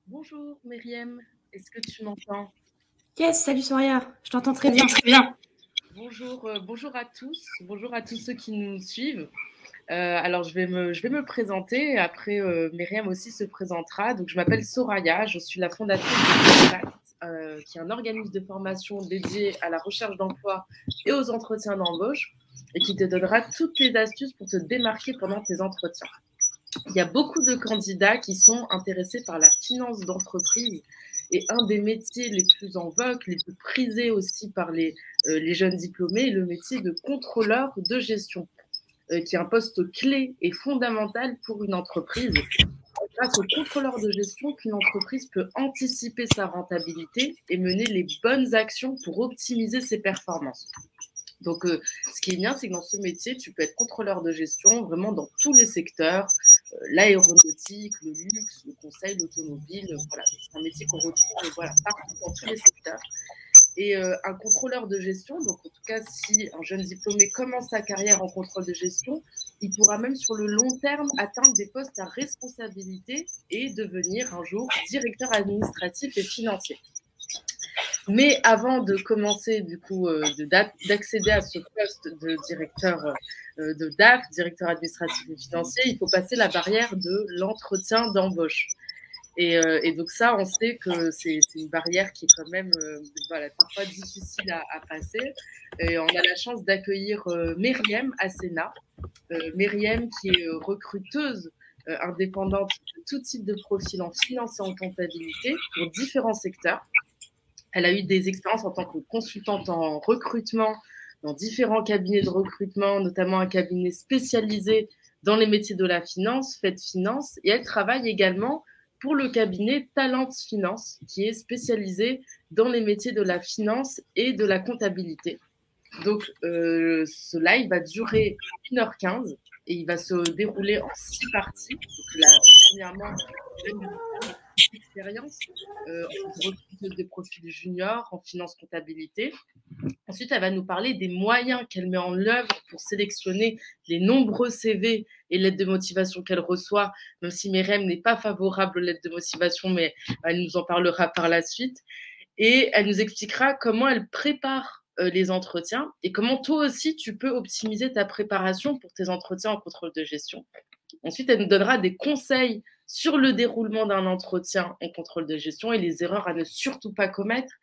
Bonjour Myriam, est-ce que tu m'entends? Yes, salut Soria, je t'entends très bien. Très bien. Bonjour, bonjour à tous ceux qui nous suivent. Alors je vais me présenter, après Myriam aussi se présentera. Donc je m'appelle Soraya, je suis la fondatrice de Contact, qui est un organisme de formation dédié à la recherche d'emploi et aux entretiens d'embauche, et qui te donnera toutes les astuces pour te démarquer pendant tes entretiens. Il y a beaucoup de candidats qui sont intéressés par la finance d'entreprise, et un des métiers les plus en vogue, les plus prisés aussi par les jeunes diplômés, est le métier de contrôleur de gestion, qui est un poste clé et fondamental pour une entreprise. Grâce au contrôleur de gestion qu'une entreprise peut anticiper sa rentabilité et mener les bonnes actions pour optimiser ses performances. Donc, ce qui est bien, c'est que dans ce métier, tu peux être contrôleur de gestion vraiment dans tous les secteurs, l'aéronautique, le luxe, le conseil, l'automobile. Voilà, c'est un métier qu'on retrouve voilà, partout dans tous les secteurs. Et un contrôleur de gestion, donc en tout cas, si un jeune diplômé commence sa carrière en contrôle de gestion, il pourra même sur le long terme atteindre des postes à responsabilité et devenir un jour directeur administratif et financier. Mais avant de commencer, du coup, d'accéder à ce poste de directeur de DAF, directeur administratif et financier, il faut passer la barrière de l'entretien d'embauche. Et donc ça, on sait que c'est une barrière qui est quand même voilà, parfois difficile à passer. Et on a la chance d'accueillir Myriam Assena. Myriam qui est recruteuse indépendante de tout type de profil en finance et en comptabilité pour différents secteurs. Elle a eu des expériences en tant que consultante en recrutement dans différents cabinets de recrutement, notamment un cabinet spécialisé dans les métiers de la finance, Fait Finance, et elle travaille également pour le cabinet Talent Finance, qui est spécialisé dans les métiers de la finance et de la comptabilité. Donc, ce live va durer 1h15 et il va se dérouler en 6 parties. Donc, premièrement, expérience en recruteuse de profils juniors en finance comptabilité. Ensuite, elle va nous parler des moyens qu'elle met en œuvre pour sélectionner les nombreux CV et lettres de motivation qu'elle reçoit, même si Myriam n'est pas favorable aux lettres de motivation, mais elle nous en parlera par la suite. Et elle nous expliquera comment elle prépare les entretiens et comment toi aussi tu peux optimiser ta préparation pour tes entretiens en contrôle de gestion. Ensuite, elle nous donnera des conseils sur le déroulement d'un entretien en contrôle de gestion et les erreurs à ne surtout pas commettre.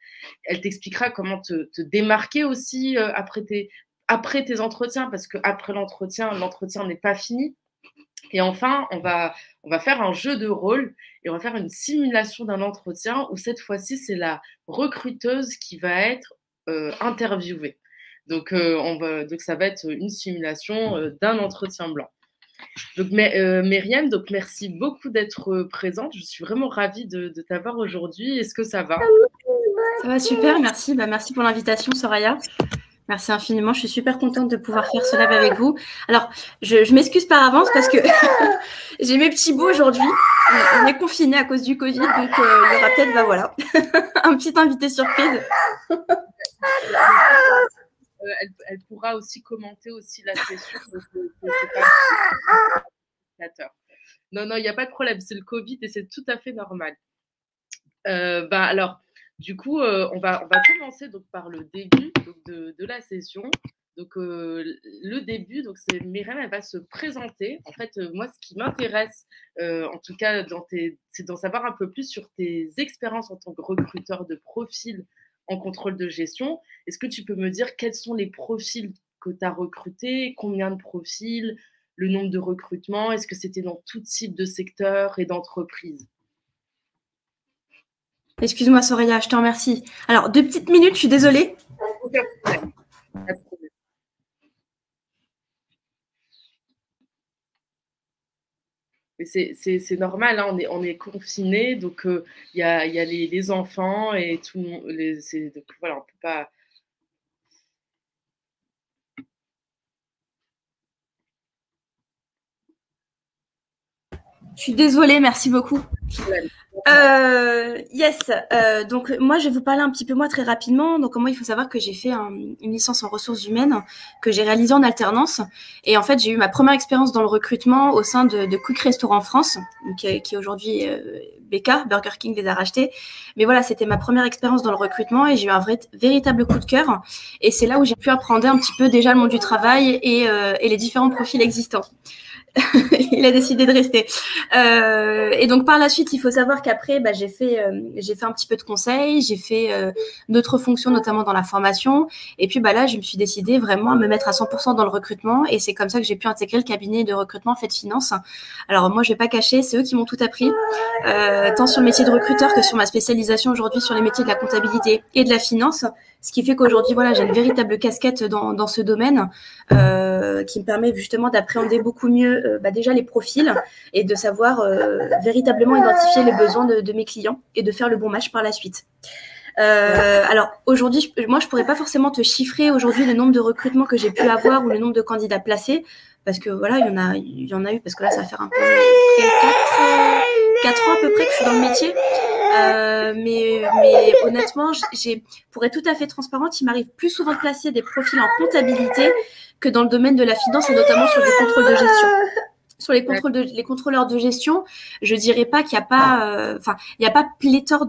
Elle t'expliquera comment te démarquer aussi après tes entretiens, parce qu'après l'entretien n'est pas fini. Et enfin, on va faire un jeu de rôle et on va faire une simulation d'un entretien où cette fois-ci, c'est la recruteuse qui va être interviewée. Donc, donc, ça va être une simulation d'un entretien blanc. Donc, Myriam, donc merci beaucoup d'être présente. Je suis vraiment ravie de t'avoir aujourd'hui. Est-ce que ça va? Ça va super, merci. Merci pour l'invitation, Soraya. Merci infiniment. Je suis super contente de pouvoir faire ce live avec vous. Alors, je m'excuse par avance parce que j'ai mes petits bouts aujourd'hui. On est confinés à cause du Covid, donc il y aura peut-être, voilà, un petit invité surprise. Elle pourra aussi commenter aussi la session. Non, il n'y a pas de problème. C'est le Covid et c'est tout à fait normal. Alors, du coup, on va commencer donc par le début donc, de la session. Donc, le début, donc c'est Myriam, elle va se présenter. En fait, moi, ce qui m'intéresse, en tout cas, c'est d'en savoir un peu plus sur tes expériences en tant que recruteur de profils en contrôle de gestion. Est-ce que tu peux me dire quels sont les profils que tu as recrutés, combien de profils, le nombre de recrutements, est-ce que c'était dans tout type de secteur et d'entreprise? Excuse-moi, Soraya, je te remercie. Alors, 2 petites minutes, je suis désolée. Aucun problème. Pas de problème. C'est normal, hein, on est confinés, donc il y a les enfants et tout le monde. Donc voilà, on peut pas. Je suis désolée, merci beaucoup. Yes. Donc moi, je vais vous parler un petit peu moi très rapidement. Donc moi, il faut savoir que j'ai fait une licence en ressources humaines que j'ai réalisée en alternance. Et en fait, j'ai eu ma première expérience dans le recrutement au sein de Quick Restaurant France, qui est aujourd'hui BK, Burger King les a rachetés. Mais voilà, c'était ma première expérience dans le recrutement et j'ai eu un véritable coup de cœur. Et c'est là où j'ai pu apprendre un petit peu déjà le monde du travail et les différents profils existants. Il a décidé de rester. Et donc par la suite, il faut savoir qu'après, j'ai fait un petit peu de conseils, j'ai fait d'autres fonctions, notamment dans la formation. Et puis là, je me suis décidée vraiment à me mettre à 100% dans le recrutement. Et c'est comme ça que j'ai pu intégrer le cabinet de recrutement Fait Finance. Alors moi, je vais pas cacher, c'est eux qui m'ont tout appris, tant sur le métier de recruteur que sur ma spécialisation aujourd'hui sur les métiers de la comptabilité et de la finance. Ce qui fait qu'aujourd'hui, voilà, j'ai une véritable casquette dans ce domaine qui me permet justement d'appréhender beaucoup mieux déjà les profils et de savoir véritablement identifier les besoins de mes clients et de faire le bon match par la suite. Alors aujourd'hui, moi, je pourrais pas forcément te chiffrer aujourd'hui le nombre de recrutements que j'ai pu avoir ou le nombre de candidats placés parce que voilà, il y en a eu parce que là, ça va faire un peu 4 ans à peu près que je suis dans le métier. Mais honnêtement, pour être tout à fait transparente, il m'arrive plus souvent de placer des profils en comptabilité que dans le domaine de la finance et notamment sur du contrôle de gestion. Sur les contrôleurs de gestion, je dirais pas qu'il n'y a pas, il n'y a pas pléthore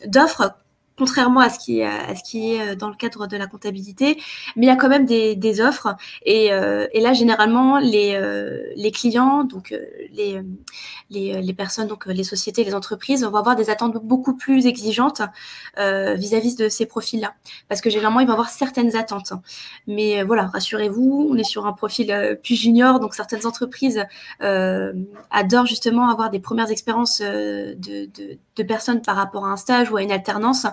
d'offres. Contrairement à ce qui est dans le cadre de la comptabilité, mais il y a quand même des offres et là généralement les clients, donc les personnes, donc les sociétés, les entreprises vont avoir des attentes beaucoup plus exigeantes vis-à-vis de ces profils-là, parce que généralement ils vont avoir certaines attentes. Mais voilà, rassurez-vous, on est sur un profil plus junior, donc certaines entreprises adorent justement avoir des premières expériences de personnes par rapport à un stage ou à une alternance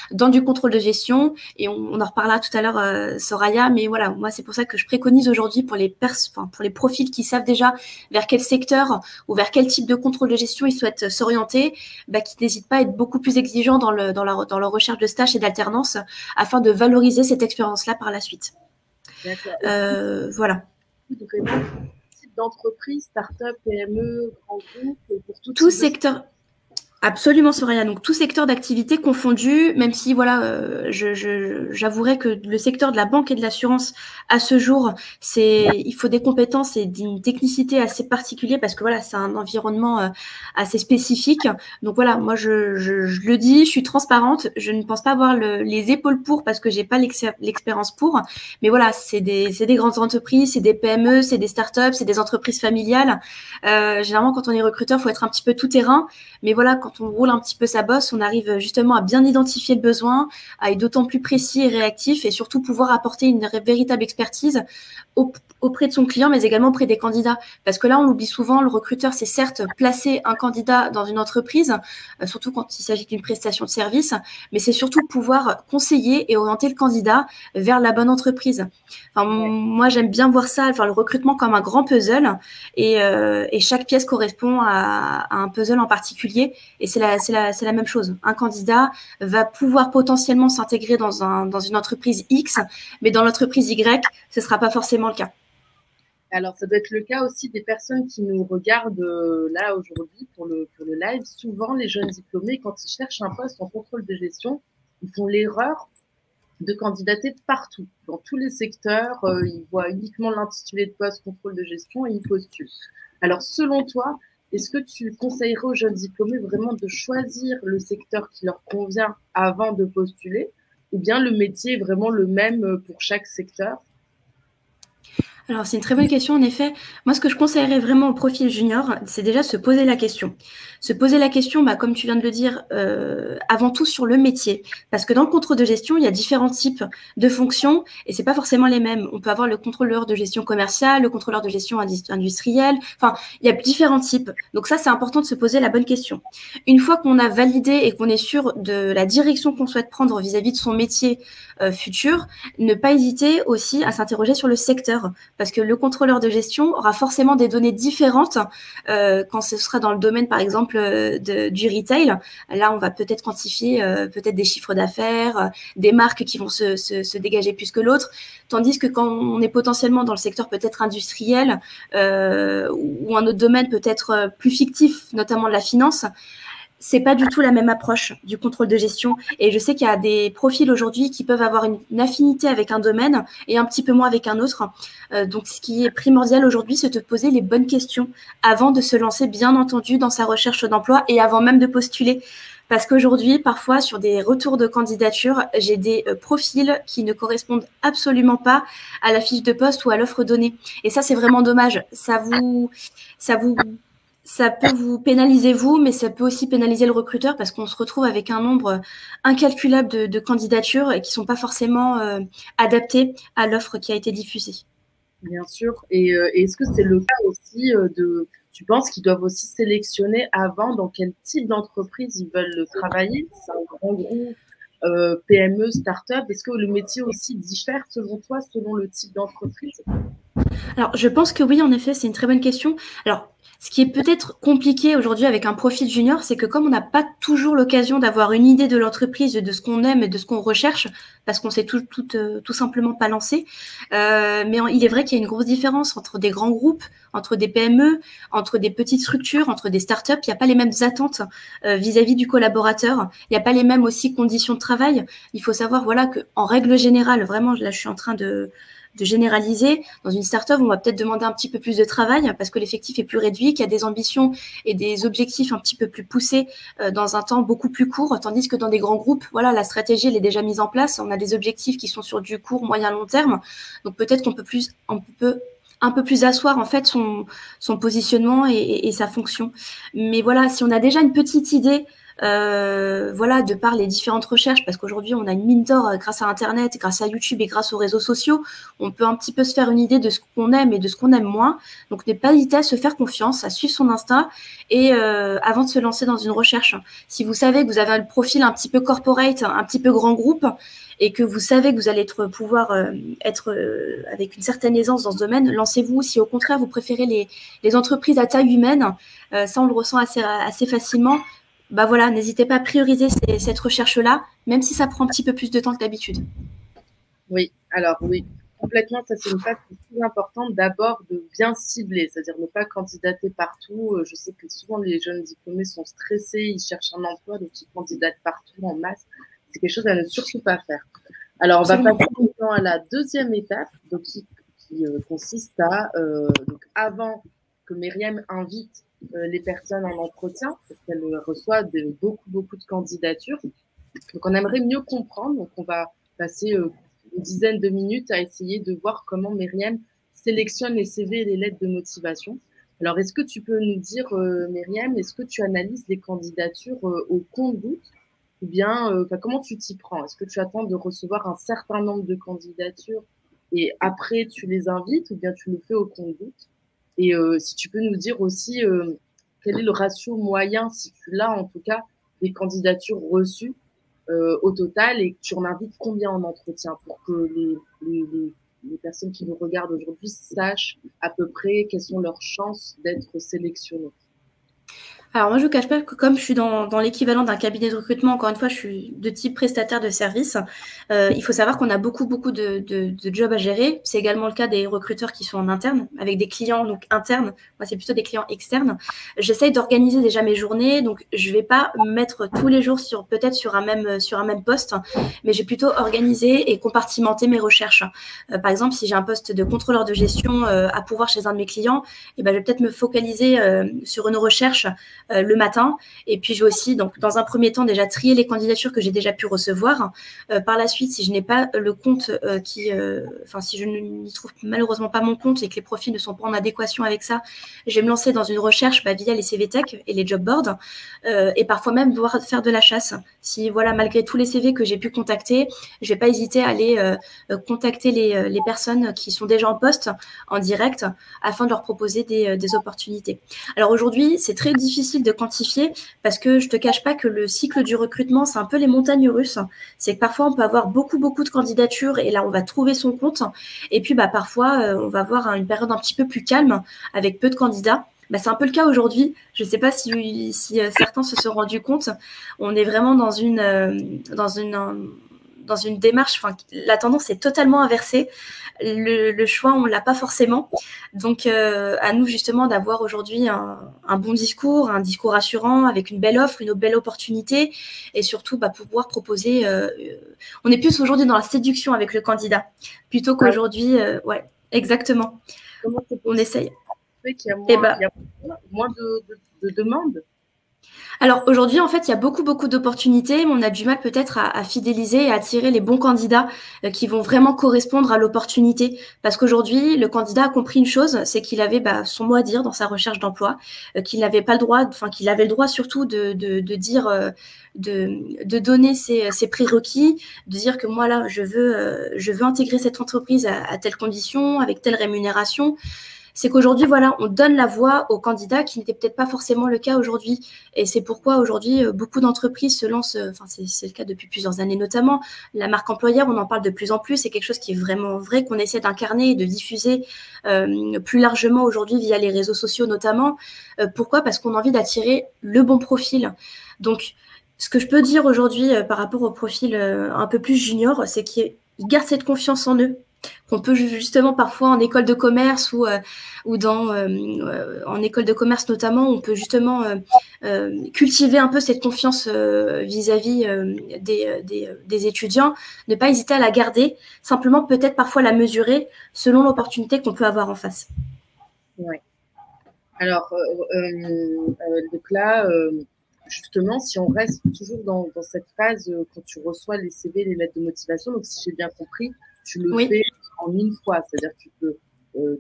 dans du contrôle de gestion, et on en reparlera tout à l'heure, Soraya, mais voilà, moi c'est pour ça que je préconise aujourd'hui pour les profils qui savent déjà vers quel secteur ou vers quel type de contrôle de gestion ils souhaitent s'orienter, qui n'hésitent pas à être beaucoup plus exigeants dans leur recherche de stage et d'alternance afin de valoriser cette expérience-là par la suite. Voilà. Donc, type d'entreprise, start-up, PME, grand groupe, pour tout secteur. Absolument, Soraya. Donc, tout secteur d'activité confondu, même si, voilà, j'avouerais que le secteur de la banque et de l'assurance, à ce jour, il faut des compétences et d'une technicité assez particulière parce que, voilà, c'est un environnement assez spécifique. Donc, voilà, moi, je le dis, je suis transparente. Je ne pense pas avoir les épaules pour parce que j'ai pas l'expérience pour. Mais voilà, c'est des grandes entreprises, c'est des PME, c'est des startups, c'est des entreprises familiales. Généralement, quand on est recruteur, il faut être un petit peu tout terrain. Mais voilà, quand on roule un petit peu sa bosse, on arrive justement à bien identifier le besoin, à être d'autant plus précis et réactif et surtout pouvoir apporter une véritable expertise auprès de son client, mais également auprès des candidats. Parce que là, on l'oublie souvent, le recruteur, c'est certes placer un candidat dans une entreprise, surtout quand il s'agit d'une prestation de service, mais c'est surtout pouvoir conseiller et orienter le candidat vers la bonne entreprise. Moi, j'aime bien voir ça, le recrutement comme un grand puzzle et chaque pièce correspond à un puzzle en particulier et c'est la même chose. Un candidat va pouvoir potentiellement s'intégrer dans une entreprise X, mais dans l'entreprise Y, ce ne sera pas forcément le cas. Alors, ça doit être le cas aussi des personnes qui nous regardent là aujourd'hui pour le live. Souvent, les jeunes diplômés, quand ils cherchent un poste en contrôle de gestion, ils font l'erreur de candidater partout. Dans tous les secteurs, ils voient uniquement l'intitulé de poste contrôle de gestion et ils postulent. Alors, selon toi, est-ce que tu conseillerais aux jeunes diplômés vraiment de choisir le secteur qui leur convient avant de postuler, ou bien le métier est vraiment le même pour chaque secteur? Alors, c'est une très bonne question, en effet. Moi, ce que je conseillerais vraiment au profil junior, c'est déjà se poser la question. Se poser la question, comme tu viens de le dire, avant tout sur le métier. Parce que dans le contrôle de gestion, il y a différents types de fonctions et c'est pas forcément les mêmes. On peut avoir le contrôleur de gestion commerciale, le contrôleur de gestion industrielle. Enfin, il y a différents types. Donc ça, c'est important de se poser la bonne question. Une fois qu'on a validé et qu'on est sûr de la direction qu'on souhaite prendre vis-à-vis de son métier futur, ne pas hésiter aussi à s'interroger sur le secteur. parce que le contrôleur de gestion aura forcément des données différentes quand ce sera dans le domaine, par exemple, du retail. Là, on va peut-être quantifier peut-être des chiffres d'affaires, des marques qui vont se dégager plus que l'autre, tandis que quand on est potentiellement dans le secteur peut-être industriel ou un autre domaine peut-être plus fictif, notamment de la finance, c'est pas du tout la même approche du contrôle de gestion. Et je sais qu'il y a des profils aujourd'hui qui peuvent avoir une affinité avec un domaine et un petit peu moins avec un autre. Donc, ce qui est primordial aujourd'hui, c'est de poser les bonnes questions avant de se lancer, bien entendu, dans sa recherche d'emploi et avant même de postuler. Parce qu'aujourd'hui, parfois, sur des retours de candidature, j'ai des profils qui ne correspondent absolument pas à la fiche de poste ou à l'offre donnée. Et ça, c'est vraiment dommage. Ça peut vous pénaliser vous, mais ça peut aussi pénaliser le recruteur parce qu'on se retrouve avec un nombre incalculable de candidatures et qui ne sont pas forcément adaptées à l'offre qui a été diffusée. Bien sûr. Et est-ce que c'est le cas aussi tu penses qu'ils doivent aussi sélectionner avant dans quel type d'entreprise ils veulent travailler? C'est un grand groupe, PME, start-up. Est-ce que le métier aussi diffère selon toi, selon le type d'entreprise? Alors, je pense que oui, en effet, c'est une très bonne question. Alors, ce qui est peut-être compliqué aujourd'hui avec un profil junior, c'est que comme on n'a pas toujours l'occasion d'avoir une idée de l'entreprise, de ce qu'on aime et de ce qu'on recherche, parce qu'on s'est tout simplement pas lancé, mais il est vrai qu'il y a une grosse différence entre des grands groupes, entre des PME, entre des petites structures, entre des startups. Il n'y a pas les mêmes attentes vis-à-vis du collaborateur. Il n'y a pas les mêmes aussi conditions de travail. Il faut savoir, voilà, qu'en règle générale, vraiment, là, je suis en train de généraliser. Dans une start-up, on va peut-être demander un petit peu plus de travail parce que l'effectif est plus réduit, qu'il y a des ambitions et des objectifs un petit peu plus poussés dans un temps beaucoup plus court, tandis que dans des grands groupes, voilà, la stratégie, elle est déjà mise en place. On a des objectifs qui sont sur du court, moyen, long terme. Donc peut-être qu'on peut un peu plus asseoir en fait son positionnement et sa fonction. Mais voilà, si on a déjà une petite idée voilà, de par les différentes recherches, parce qu'aujourd'hui on a une mine d'or grâce à Internet, grâce à YouTube et grâce aux réseaux sociaux, on peut un petit peu se faire une idée de ce qu'on aime et de ce qu'on aime moins. Donc, ne pas hésiter à se faire confiance, à suivre son instinct et avant de se lancer dans une recherche. Si vous savez que vous avez un profil un petit peu corporate, un petit peu grand groupe, et que vous savez que vous allez pouvoir être avec une certaine aisance dans ce domaine, lancez-vous. Si au contraire vous préférez les entreprises à taille humaine, ça on le ressent assez facilement. Bah voilà, n'hésitez pas à prioriser cette recherche-là, même si ça prend un petit peu plus de temps que d'habitude. Oui, alors oui, complètement, ça c'est une phase très importante d'abord de bien cibler, c'est-à-dire ne pas candidater partout. Je sais que souvent les jeunes diplômés sont stressés, ils cherchent un emploi, donc ils candidatent partout en masse. C'est quelque chose à ne surtout pas faire. Alors, on va passer maintenant à la deuxième étape, donc qui consiste à, donc avant que Myriam invite les personnes en entretien, parce qu'elle reçoit beaucoup de candidatures. Donc, on aimerait mieux comprendre. Donc, on va passer une dizaine de minutes à essayer de voir comment Myriam sélectionne les CV et les lettres de motivation. Alors, est-ce que tu peux nous dire, Myriam, est-ce que tu analyses les candidatures au compte-gouttes ou bien, comment tu t'y prends? Est-ce que tu attends de recevoir un certain nombre de candidatures et après tu les invites ou bien tu le fais au compte-gouttes? Et si tu peux nous dire aussi quel est le ratio moyen, si tu l'as en tout cas, des candidatures reçues au total et tu en invites combien en entretien pour que les personnes qui nous regardent aujourd'hui sachent à peu près quelles sont leurs chances d'être sélectionnées. Alors moi, je ne vous cache pas que comme je suis dans l'équivalent d'un cabinet de recrutement, encore une fois, je suis de type prestataire de service. Il faut savoir qu'on a beaucoup de jobs à gérer. C'est également le cas des recruteurs qui sont en interne, avec des clients donc internes. Moi, c'est plutôt des clients externes. J'essaye d'organiser déjà mes journées, donc je ne vais pas me mettre tous les jours peut-être sur un même poste, mais j'ai plutôt organisé et compartimenté mes recherches. Par exemple, si j'ai un poste de contrôleur de gestion à pourvoir chez un de mes clients, je vais peut-être me focaliser sur une recherche le matin. Et puis, je vais aussi, donc, dans un premier temps, déjà trier les candidatures que j'ai déjà pu recevoir. Par la suite, si je n'ai pas le compte si je n'y trouve malheureusement pas mon compte et que les profils ne sont pas en adéquation avec ça, je vais me lancer dans une recherche via les CV Tech et les job boards et parfois même devoir faire de la chasse. Si, voilà, malgré tous les CV que j'ai pu contacter, je ne vais pas hésiter à aller contacter les personnes qui sont déjà en poste en direct afin de leur proposer des opportunités. Alors aujourd'hui, c'est très difficile difficile de quantifier parce que je ne te cache pas que le cycle du recrutement, c'est un peu les montagnes russes. C'est que parfois, on peut avoir beaucoup de candidatures et là, on va trouver son compte. Et puis, parfois, on va avoir une période un petit peu plus calme avec peu de candidats. C'est un peu le cas aujourd'hui. Je ne sais pas si certains se sont rendus compte. On est vraiment dans une démarche, la tendance est totalement inversée. Le choix, on ne l'a pas forcément. Donc, à nous, justement, d'avoir aujourd'hui un bon discours, un discours rassurant, avec une belle offre, une belle opportunité, et surtout pouvoir proposer... on est plus aujourd'hui dans la séduction avec le candidat, plutôt qu'aujourd'hui... ouais, exactement. On essaye. Qu'il y a moins de demandes. Alors aujourd'hui, en fait, il y a beaucoup d'opportunités, mais on a du mal peut-être à fidéliser et à attirer les bons candidats qui vont vraiment correspondre à l'opportunité. Parce qu'aujourd'hui, le candidat a compris une chose, c'est qu'il avait son mot à dire dans sa recherche d'emploi, qu'il n'avait pas le droit, qu'il avait le droit surtout de dire, de donner ses prérequis, de dire que moi là, je veux intégrer cette entreprise à telle condition, avec telle rémunération. C'est qu'aujourd'hui, voilà, on donne la voix aux candidats qui n'était peut-être pas forcément le cas aujourd'hui. Et c'est pourquoi aujourd'hui, beaucoup d'entreprises se lancent, c'est le cas depuis plusieurs années notamment, la marque employeur, on en parle de plus en plus, c'est quelque chose qui est vraiment vrai, qu'on essaie d'incarner et de diffuser plus largement aujourd'hui via les réseaux sociaux notamment. Pourquoi ? Parce qu'on a envie d'attirer le bon profil. Donc, ce que je peux dire aujourd'hui par rapport au profil un peu plus junior, c'est qu'ils gardent cette confiance en eux, qu'on peut justement parfois en école de commerce ou en école de commerce notamment, on peut justement cultiver un peu cette confiance vis-à-vis des étudiants, ne pas hésiter à la garder, simplement peut-être parfois la mesurer selon l'opportunité qu'on peut avoir en face. Ouais. Alors, donc là, justement, si on reste toujours dans cette phase quand tu reçois les CV, les lettres de motivation, donc si j'ai bien compris, tu le fais en une fois, c'est-à-dire que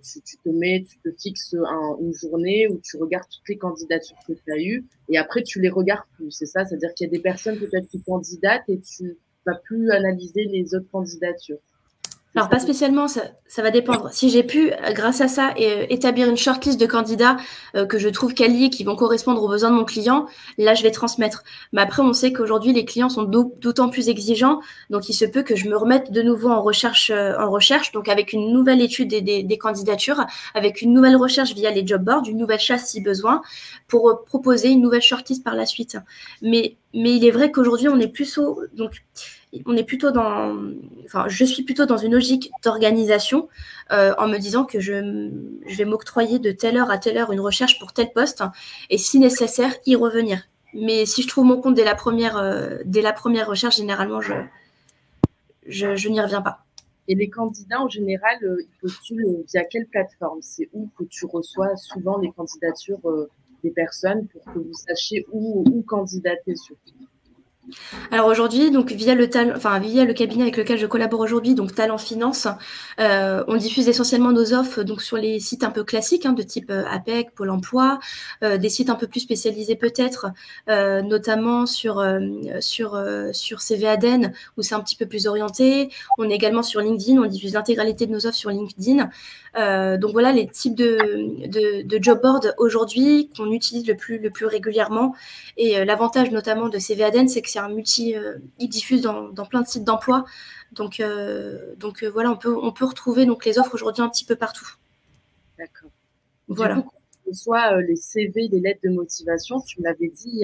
tu te fixes une journée où tu regardes toutes les candidatures que tu as eues et après tu les regardes plus, c'est ça? C'est-à-dire qu'il y a des personnes peut-être qui candidatent et tu vas plus analyser les autres candidatures. Alors, pas spécialement, ça va dépendre. Si j'ai pu, grâce à ça, établir une shortlist de candidats que je trouve qualifiés, qui vont correspondre aux besoins de mon client, là, je vais transmettre. Mais après, on sait qu'aujourd'hui, les clients sont d'autant plus exigeants, donc il se peut que je me remette de nouveau en recherche, donc avec une nouvelle étude des candidatures, avec une nouvelle recherche via les job boards, une nouvelle chasse si besoin, pour proposer une nouvelle shortlist par la suite. Mais il est vrai qu'aujourd'hui, je suis plutôt dans une logique d'organisation en me disant que je vais m'octroyer de telle heure à telle heure une recherche pour tel poste et si nécessaire, y revenir. Mais si je trouve mon compte dès la première recherche, généralement, je n'y reviens pas. Et les candidats, en général, ils postulent via quelle plateforme? C'est où que tu reçois souvent les candidatures des personnes pour que vous sachiez où candidater surtout? Alors aujourd'hui, donc via le cabinet avec lequel je collabore aujourd'hui, donc Talent Finance, on diffuse essentiellement nos offres donc sur les sites un peu classiques de type APEC, Pôle Emploi, des sites un peu plus spécialisés peut-être, notamment sur CV-Aden où c'est un petit peu plus orienté. On est également sur LinkedIn, on diffuse l'intégralité de nos offres sur LinkedIn. Donc voilà les types de job board aujourd'hui qu'on utilise le plus régulièrement. Et l'avantage notamment de CV-Aden, c'est que c'est un il diffuse dans plein de sites d'emploi. Donc voilà, on peut retrouver donc les offres aujourd'hui un petit peu partout. D'accord. Voilà. Du coup, que ce soit les CV, les lettres de motivation, tu m'avais dit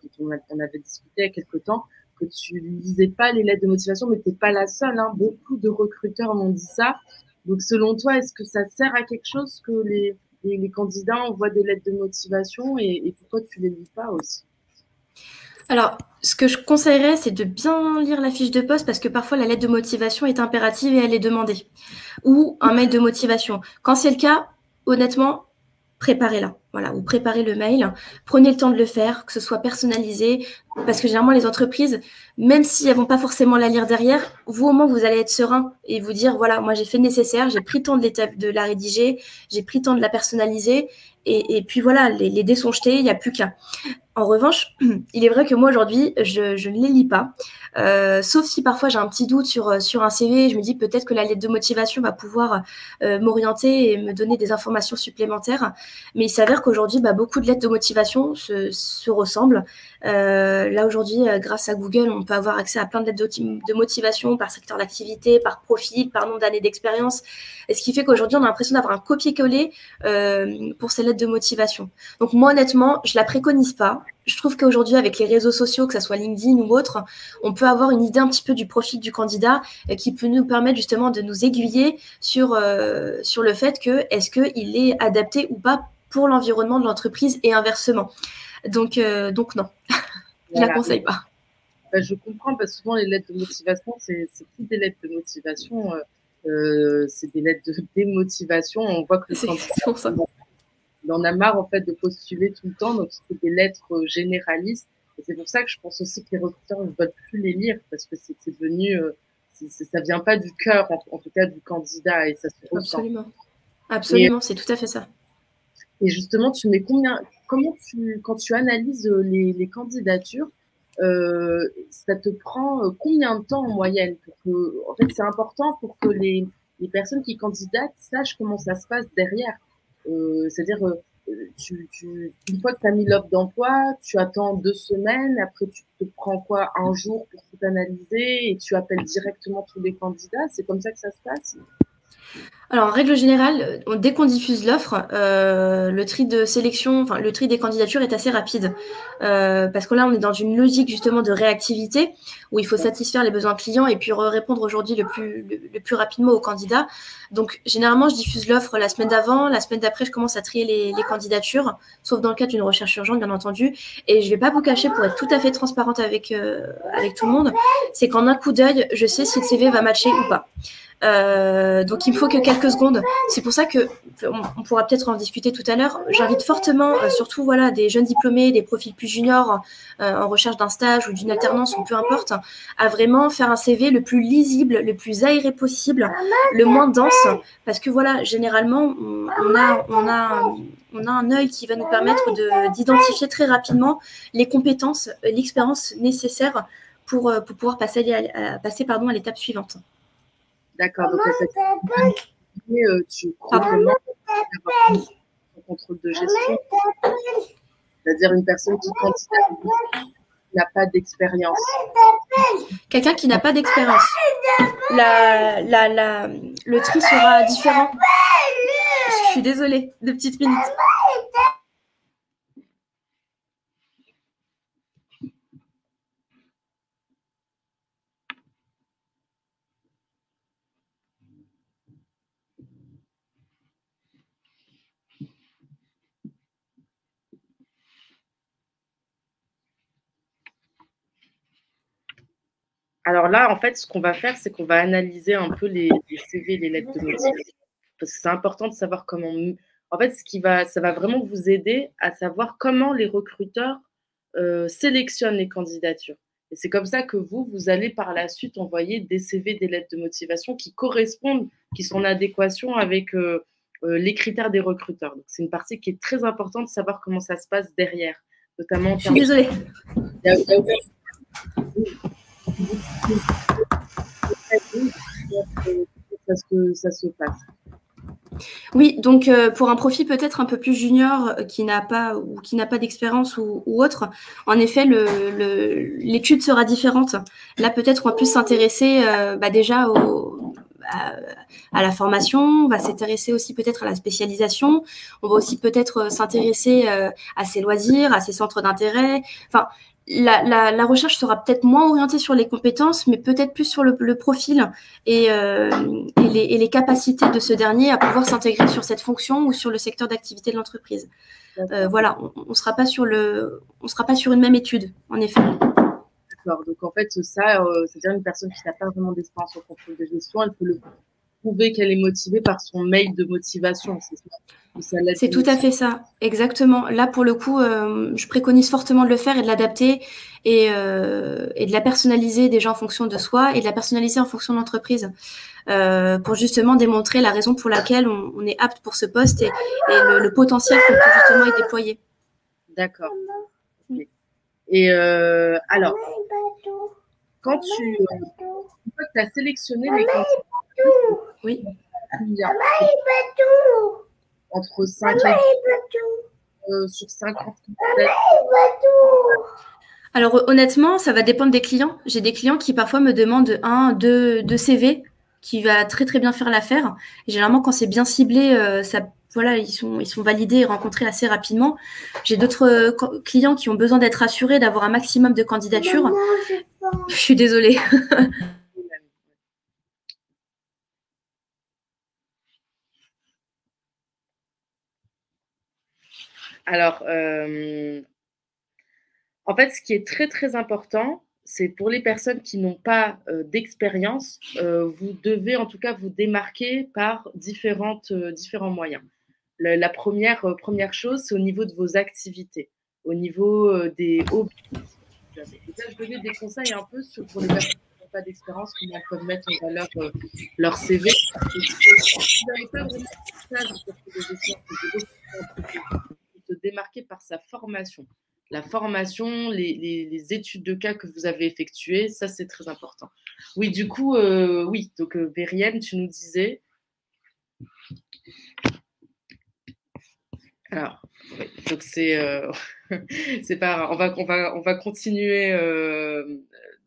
quand on avait discuté il y a quelque temps que tu lisais pas les lettres de motivation, mais t'es pas la seule. Beaucoup de recruteurs m'ont dit ça. Donc selon toi, est-ce que ça sert à quelque chose que les candidats envoient des lettres de motivation et pourquoi tu les lis pas aussi? Alors, ce que je conseillerais, c'est de bien lire la fiche de poste parce que parfois la lettre de motivation est impérative et elle est demandée. Ou un mail de motivation. Quand c'est le cas, honnêtement, préparez-la. Voilà, ou préparez le mail. Prenez le temps de le faire, que ce soit personnalisé. Parce que généralement, les entreprises, même si elles vont pas forcément la lire derrière, vous au moins, vous allez être serein et vous dire, voilà, moi j'ai fait le nécessaire, j'ai pris le temps de la rédiger, j'ai pris le temps de la personnaliser. Et puis voilà, les dés sont jetés, il n'y a plus qu'un. En revanche, il est vrai que moi, aujourd'hui, je ne les lis pas. Sauf si parfois j'ai un petit doute sur un CV. Je me dis peut-être que la lettre de motivation va pouvoir m'orienter et me donner des informations supplémentaires. Mais il s'avère qu'aujourd'hui, beaucoup de lettres de motivation se ressemblent. Là, aujourd'hui, grâce à Google, on peut avoir accès à plein de lettres de motivation par secteur d'activité, par profil, par nombre d'années d'expérience. Et ce qui fait qu'aujourd'hui, on a l'impression d'avoir un copier-coller pour ces lettres de motivation. Donc moi, honnêtement, je la préconise pas. Je trouve qu'aujourd'hui, avec les réseaux sociaux, que ce soit LinkedIn ou autre, on peut avoir une idée un petit peu du profil du candidat qui peut nous permettre justement de nous aiguiller sur le fait que est-ce qu'il est adapté ou pas pour l'environnement de l'entreprise et inversement. Donc non, je ne la conseille pas. Je comprends parce que souvent les lettres de motivation, c'est plus des lettres de motivation, c'est des lettres de démotivation. On voit que le candidat, il en a marre en fait de postuler tout le temps, donc c'est des lettres généralistes. Et c'est pour ça que je pense aussi que les recruteurs ne veulent plus les lire parce que c'est devenu, ça vient pas du cœur, en tout cas du candidat, et ça se ressent. Absolument, c'est tout à fait ça. Et justement, quand tu analyses les candidatures, ça te prend combien de temps en moyenne en fait, c'est important pour que les personnes qui candidatent sachent comment ça se passe derrière. C'est-à-dire, une fois que tu as mis l'offre d'emploi, tu attends 2 semaines, après tu te prends quoi, un jour pour tout analyser et tu appelles directement tous les candidats. C'est comme ça que ça se passe? Alors, en règle générale, dès qu'on diffuse l'offre, le tri de sélection, enfin le tri des candidatures est assez rapide. Parce que là, on est dans une logique justement de réactivité où il faut satisfaire les besoins clients et puis répondre aujourd'hui le plus rapidement aux candidats. Donc, généralement, je diffuse l'offre la semaine d'avant. La semaine d'après, je commence à trier les candidatures, sauf dans le cas d'une recherche urgente, bien entendu. Et je ne vais pas vous cacher, pour être tout à fait transparente avec tout le monde, c'est qu'en un coup d'œil, je sais si le CV va matcher ou pas. Donc il me faut que quelques secondes. C'est pour ça que on pourra peut-être en discuter tout à l'heure. J'invite fortement, surtout voilà, des jeunes diplômés, des profils plus juniors en recherche d'un stage ou d'une alternance ou peu importe, à vraiment faire un CV le plus lisible, le plus aéré possible, le moins dense, parce que voilà, généralement on a un œil qui va nous permettre d'identifier très rapidement les compétences, l'expérience nécessaire pour pouvoir passer à l'étape suivante. D'accord, donc tu complémentes ton contrôle de gestion, c'est-à-dire une personne qui n'a pas d'expérience. Quelqu'un qui n'a pas d'expérience. Le tri sera différent. Je suis désolée, 2 petites minutes. Alors là, en fait, ce qu'on va faire, c'est qu'on va analyser un peu les CV, les lettres de motivation. Parce que c'est important de savoir comment. En fait, ça va vraiment vous aider à savoir comment les recruteurs sélectionnent les candidatures. Et c'est comme ça que vous allez par la suite envoyer des CV, des lettres de motivation qui correspondent, qui sont en adéquation avec les critères des recruteurs. Donc, c'est une partie qui est très importante de savoir comment ça se passe derrière, notamment. Je suis désolée. Ça se passe. Oui, donc pour un profil peut-être un peu plus junior qui n'a pas d'expérience ou autre, en effet, l'étude sera différente. Là, peut-être on va plus s'intéresser déjà à la formation, on va s'intéresser aussi peut-être à la spécialisation, on va aussi peut-être s'intéresser à ses loisirs, à ses centres d'intérêt. Enfin, la recherche sera peut-être moins orientée sur les compétences, mais peut-être plus sur le profil et les capacités de ce dernier à pouvoir s'intégrer sur cette fonction ou sur le secteur d'activité de l'entreprise. Voilà, on sera pas sur une même étude, en effet. D'accord. Donc en fait, c'est-à-dire une personne qui n'a pas vraiment d'expérience en contrôle de gestion, elle peut prouver qu'elle est motivée par son mail de motivation, c'est ça? C'est tout à fait ça, exactement. Là, pour le coup, je préconise fortement de le faire et de l'adapter et de la personnaliser déjà en fonction de soi et de la personnaliser en fonction de l'entreprise pour justement démontrer la raison pour laquelle on est apte pour ce poste et le potentiel qu'on peut justement y déployer. D'accord. Ok. Et alors, quand tu as sélectionné les candidats, oui. Entre 5 et sur 50. Alors honnêtement, ça va dépendre des clients. J'ai des clients qui parfois me demandent 1, 2 CV qui va très très bien faire l'affaire. Et généralement, quand c'est bien ciblé, voilà, ils sont validés et rencontrés assez rapidement. J'ai d'autres clients qui ont besoin d'être rassurés, d'avoir un maximum de candidatures. Maman, je suis désolée. Alors, en fait, ce qui est très très important, c'est pour les personnes qui n'ont pas d'expérience, vous devez en tout cas vous démarquer par différents moyens. La première chose, c'est au niveau de vos activités, au niveau des hobbies. Et là, je donnais des conseils un peu pour les personnes qui n'ont pas d'expérience, comment elles peuvent mettre en valeur leur CV. Si vous n'avez pas vraiment de stage de gestion, se démarquer par sa formation. La formation, les études de cas que vous avez effectuées, ça c'est très important. Oui, du coup, oui. Donc, Myriam, tu nous disais. Alors, oui, donc c'est pas. On va continuer.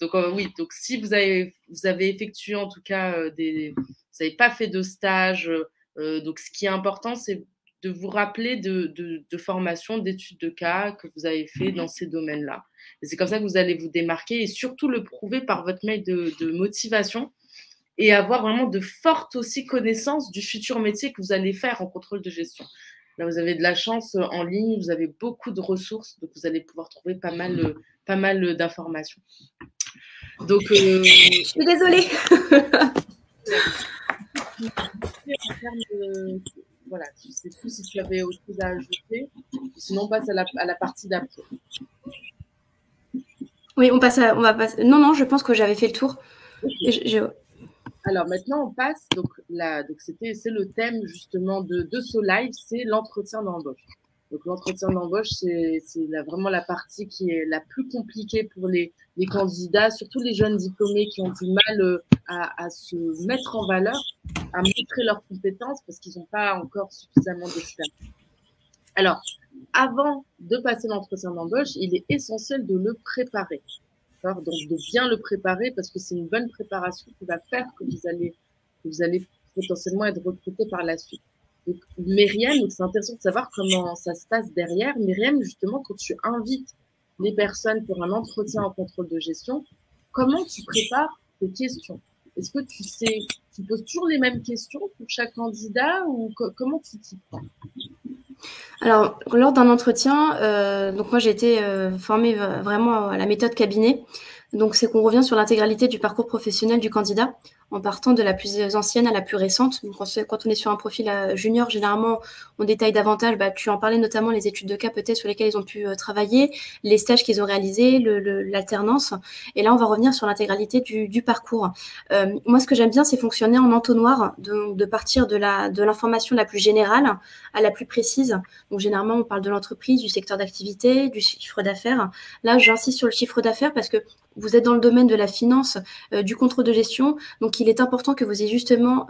Donc oui. Donc si vous avez effectué en tout cas vous n'avez pas fait de stage. Donc ce qui est important, c'est de vous rappeler de formation, d'études de cas que vous avez fait dans ces domaines-là. Et c'est comme ça que vous allez vous démarquer et surtout le prouver par votre mail de motivation et avoir vraiment de fortes aussi connaissances du futur métier que vous allez faire en contrôle de gestion. Là, vous avez de la chance en ligne, vous avez beaucoup de ressources, donc vous allez pouvoir trouver pas mal d'informations. Donc, je suis désolée. Voilà, je ne sais plus si tu avais autre chose à ajouter. Sinon, on passe à la partie d'après. Oui, on va passer. Non, je pense que j'avais fait le tour. Okay. Alors maintenant, on passe. Donc c'est le thème justement de ce live, c'est l'entretien d'embauche. Donc l'entretien d'embauche, c'est vraiment la partie qui est la plus compliquée pour les candidats, surtout les jeunes diplômés qui ont du mal à se mettre en valeur, à montrer leurs compétences parce qu'ils n'ont pas encore suffisamment d'expérience. Alors, avant de passer l'entretien d'embauche, il est essentiel de le préparer. Donc, de bien le préparer parce que c'est une bonne préparation qui va faire que vous allez potentiellement être recruté par la suite. Donc, Myriam, c'est intéressant de savoir comment ça se passe derrière. Myriam, justement, quand tu invites les personnes pour un entretien en contrôle de gestion, comment tu prépares tes questions? Est-ce que tu poses toujours les mêmes questions pour chaque candidat ou comment tu t'y prends? Alors, lors d'un entretien, donc moi j'ai été formée vraiment à la méthode cabinet. Donc, c'est qu'on revient sur l'intégralité du parcours professionnel du candidat en partant de la plus ancienne à la plus récente. Donc, quand on est sur un profil junior, généralement, on détaille davantage. Tu en parlais notamment les études de cas peut-être sur lesquelles ils ont pu travailler, les stages qu'ils ont réalisés, l'alternance. Et là, on va revenir sur l'intégralité du parcours. Moi, ce que j'aime bien, c'est fonctionner en entonnoir, de partir de l'information la plus générale à la plus précise. Donc, généralement, on parle de l'entreprise, du secteur d'activité, du chiffre d'affaires. Là, j'insiste sur le chiffre d'affaires parce que vous êtes dans le domaine de la finance, du contrôle de gestion. Donc, il est important que vous ayez justement,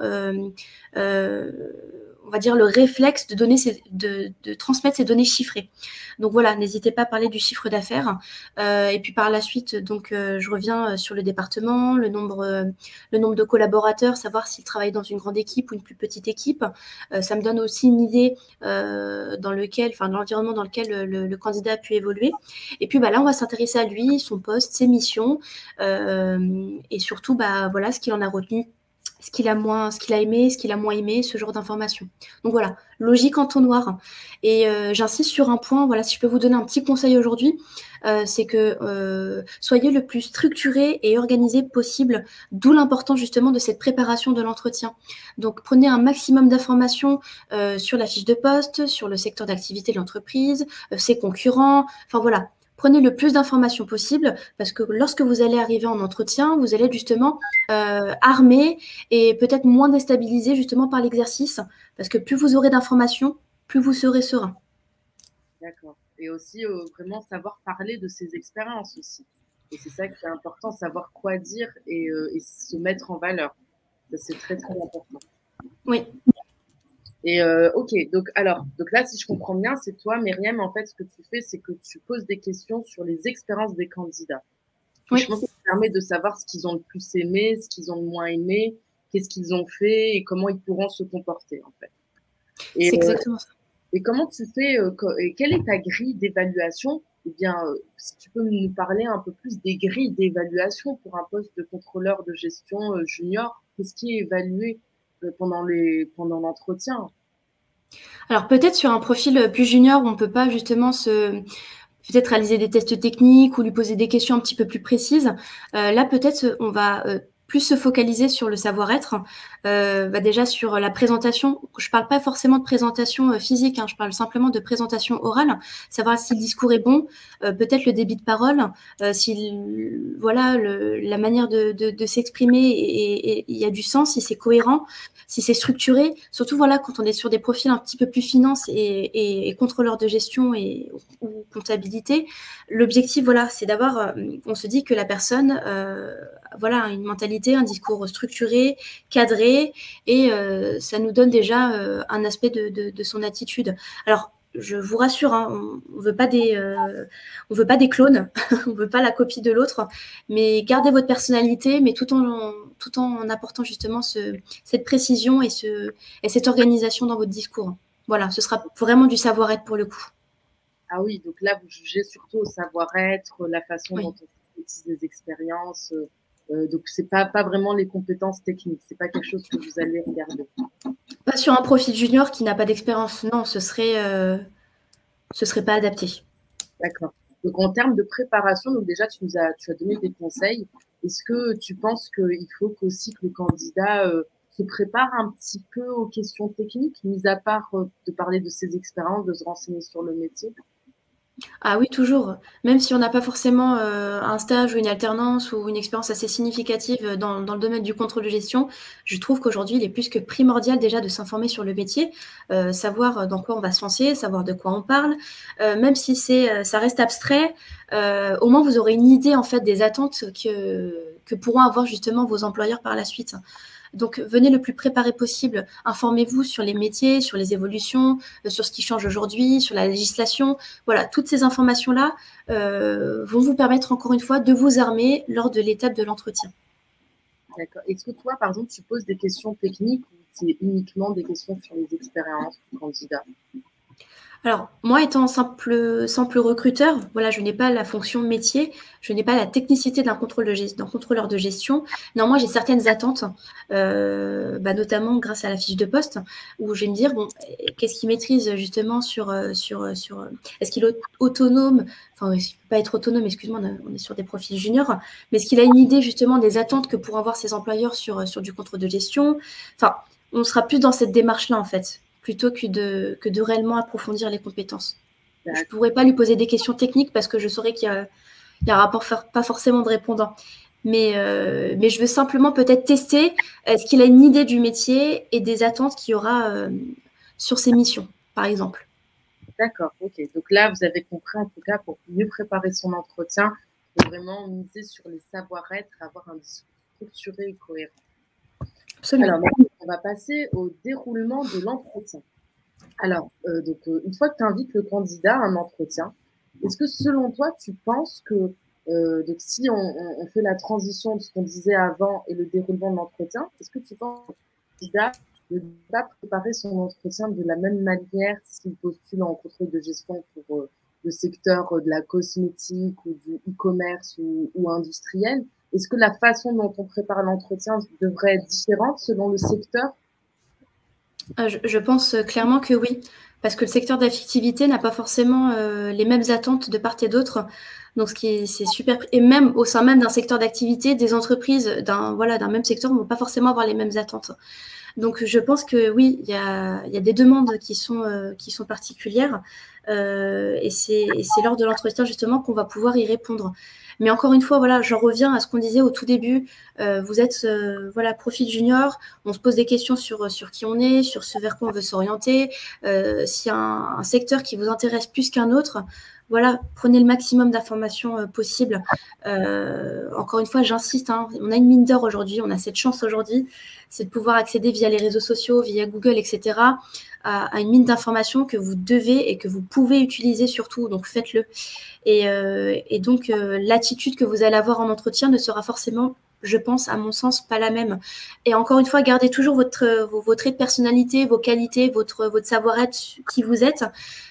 on va dire, le réflexe de transmettre ces données chiffrées. Donc, voilà, n'hésitez pas à parler du chiffre d'affaires. Et puis, par la suite, donc, je reviens sur le département, le nombre de collaborateurs, savoir s'ils travaillent dans une grande équipe ou une plus petite équipe. Ça me donne aussi une idée dans l'environnement dans lequel le candidat a pu évoluer. Et puis, là, on va s'intéresser à lui, son poste, ses missions, et surtout, voilà, ce qu'il en a retenu, ce qu'il a aimé, ce qu'il a moins aimé, ce genre d'informations. Donc voilà, logique entonnoir. Et j'insiste sur un point, voilà, si je peux vous donner un petit conseil aujourd'hui, c'est que soyez le plus structuré et organisé possible, d'où l'importance justement de cette préparation de l'entretien. Donc prenez un maximum d'informations sur la fiche de poste, sur le secteur d'activité de l'entreprise, ses concurrents, enfin voilà. Prenez le plus d'informations possible parce que lorsque vous allez arriver en entretien, vous allez être justement armé et peut-être moins déstabilisé justement par l'exercice parce que plus vous aurez d'informations, plus vous serez serein. D'accord. et aussi vraiment savoir parler de ses expériences aussi. Et c'est ça qui est important, savoir quoi dire et se mettre en valeur. Ça, c'est très, très important. Oui. Et ok, donc là, si je comprends bien, c'est toi, Myriam, en fait, ce que tu fais, c'est que tu poses des questions sur les expériences des candidats. Oui. Je pense que ça permet de savoir ce qu'ils ont le plus aimé, ce qu'ils ont le moins aimé, qu'est-ce qu'ils ont fait et comment ils pourront se comporter, en fait. C'est exactement ça. Et comment tu fais, et quelle est ta grille d'évaluation? Eh bien, si tu peux nous parler un peu plus des grilles d'évaluation pour un poste de contrôleur de gestion junior, qu'est-ce qui est évalué pendant l'entretien? Alors peut-être sur un profil plus junior où on ne peut pas justement peut-être réaliser des tests techniques ou lui poser des questions un petit peu plus précises. Là, peut-être, on va plus se focaliser sur le savoir-être, déjà sur la présentation. Je ne parle pas forcément de présentation physique, je parle simplement de présentation orale, savoir si le discours est bon, peut-être le débit de parole, la manière de s'exprimer et il y a du sens, si c'est cohérent, si c'est structuré. Surtout quand on est sur des profils un petit peu plus finance et contrôleur de gestion ou comptabilité, l'objectif, c'est d'avoir, on se dit que la personne a une mentalité, un discours structuré, cadré, et ça nous donne déjà un aspect de son attitude. Alors, je vous rassure, on veut pas on veut pas des clones, on veut pas la copie de l'autre, mais gardez votre personnalité, mais tout en apportant justement cette précision et cette organisation dans votre discours. Voilà, ce sera vraiment du savoir-être pour le coup. Ah oui, donc là, vous jugez surtout au savoir-être, la façon dont on utilise les expériences. Donc, c'est pas vraiment les compétences techniques. C'est pas quelque chose que vous allez regarder. Pas sur un profil junior qui n'a pas d'expérience. Non, ce serait pas adapté. D'accord. Donc, en termes de préparation, donc déjà, tu as donné des conseils. Est-ce que tu penses qu'il faut aussi que le candidat se prépare un petit peu aux questions techniques, mis à part de parler de ses expériences, de se renseigner sur le métier? Ah oui, toujours. Même si on n'a pas forcément un stage ou une alternance ou une expérience assez significative dans le domaine du contrôle de gestion, je trouve qu'aujourd'hui, il est plus que primordial déjà de s'informer sur le métier, savoir dans quoi on va se lancer, savoir de quoi on parle. Même si ça reste abstrait, au moins vous aurez une idée en fait des attentes que pourront avoir justement vos employeurs par la suite. Donc, venez le plus préparé possible. Informez-vous sur les métiers, sur les évolutions, sur ce qui change aujourd'hui, sur la législation. Voilà, toutes ces informations-là vont vous permettre, encore une fois, de vous armer lors de l'étape de l'entretien. D'accord. Est-ce que toi, par exemple, tu poses des questions techniques ou c'est uniquement des questions sur les expériences du candidat? Alors, moi, étant simple recruteur, je n'ai pas la fonction métier, je n'ai pas la technicité d'un contrôleur de gestion. Néanmoins, j'ai certaines attentes, notamment grâce à la fiche de poste, où je vais me dire, qu'est-ce qu'il maîtrise justement est-ce qu'il est autonome, enfin, il ne peut pas être autonome, excuse-moi, on est sur des profils juniors, mais est-ce qu'il a une idée justement des attentes que pourront avoir ses employeurs sur du contrôle de gestion? Enfin, on sera plus dans cette démarche-là, en fait, plutôt que de réellement approfondir les compétences. Je ne pourrais pas lui poser des questions techniques parce que je saurais qu'il y aura pas forcément de répondant. Mais je veux simplement peut-être tester est-ce qu'il a une idée du métier et des attentes qu'il y aura sur ses missions, par exemple. D'accord, ok. Donc là, vous avez compris, en tout cas, pour mieux préparer son entretien, il faut vraiment miser sur les savoir-être, avoir un discours structuré et cohérent. Absolument. Alors, maintenant, on va passer au déroulement de l'entretien. Alors, une fois que tu invites le candidat à un entretien, est-ce que selon toi, tu penses que donc si on fait la transition de ce qu'on disait avant et le déroulement de l'entretien, est-ce que tu penses que le candidat ne doit pas préparer son entretien de la même manière s'il postule en contrôle de gestion pour le secteur de la cosmétique ou du e-commerce ou industriel? Est-ce que la façon dont on prépare l'entretien devrait être différente selon le secteur? Je pense clairement que oui, parce que le secteur d'activité n'a pas forcément les mêmes attentes de part et d'autre. Donc, c'est super. Et même au sein même d'un secteur d'activité, des entreprises d'un même secteur ne vont pas forcément avoir les mêmes attentes. Donc, je pense que oui, il y a des demandes qui sont particulières et c'est lors de l'entretien justement qu'on va pouvoir y répondre. Mais encore une fois, j'en reviens à ce qu'on disait au tout début. Vous êtes profil junior, on se pose des questions sur qui on est, sur ce vers quoi on veut s'orienter. S'il y a un secteur qui vous intéresse plus qu'un autre, voilà, prenez le maximum d'informations possibles. Encore une fois, j'insiste, hein, on a une mine d'or aujourd'hui, on a cette chance aujourd'hui, c'est de pouvoir accéder via les réseaux sociaux, via Google, etc., à une mine d'informations que vous devez et que vous pouvez utiliser surtout, donc faites-le. Et donc, l'attitude que vous allez avoir en entretien ne sera forcément, je pense, à mon sens, pas la même. Et encore une fois, gardez toujours vos traits de personnalité, vos qualités, votre savoir-être, qui vous êtes.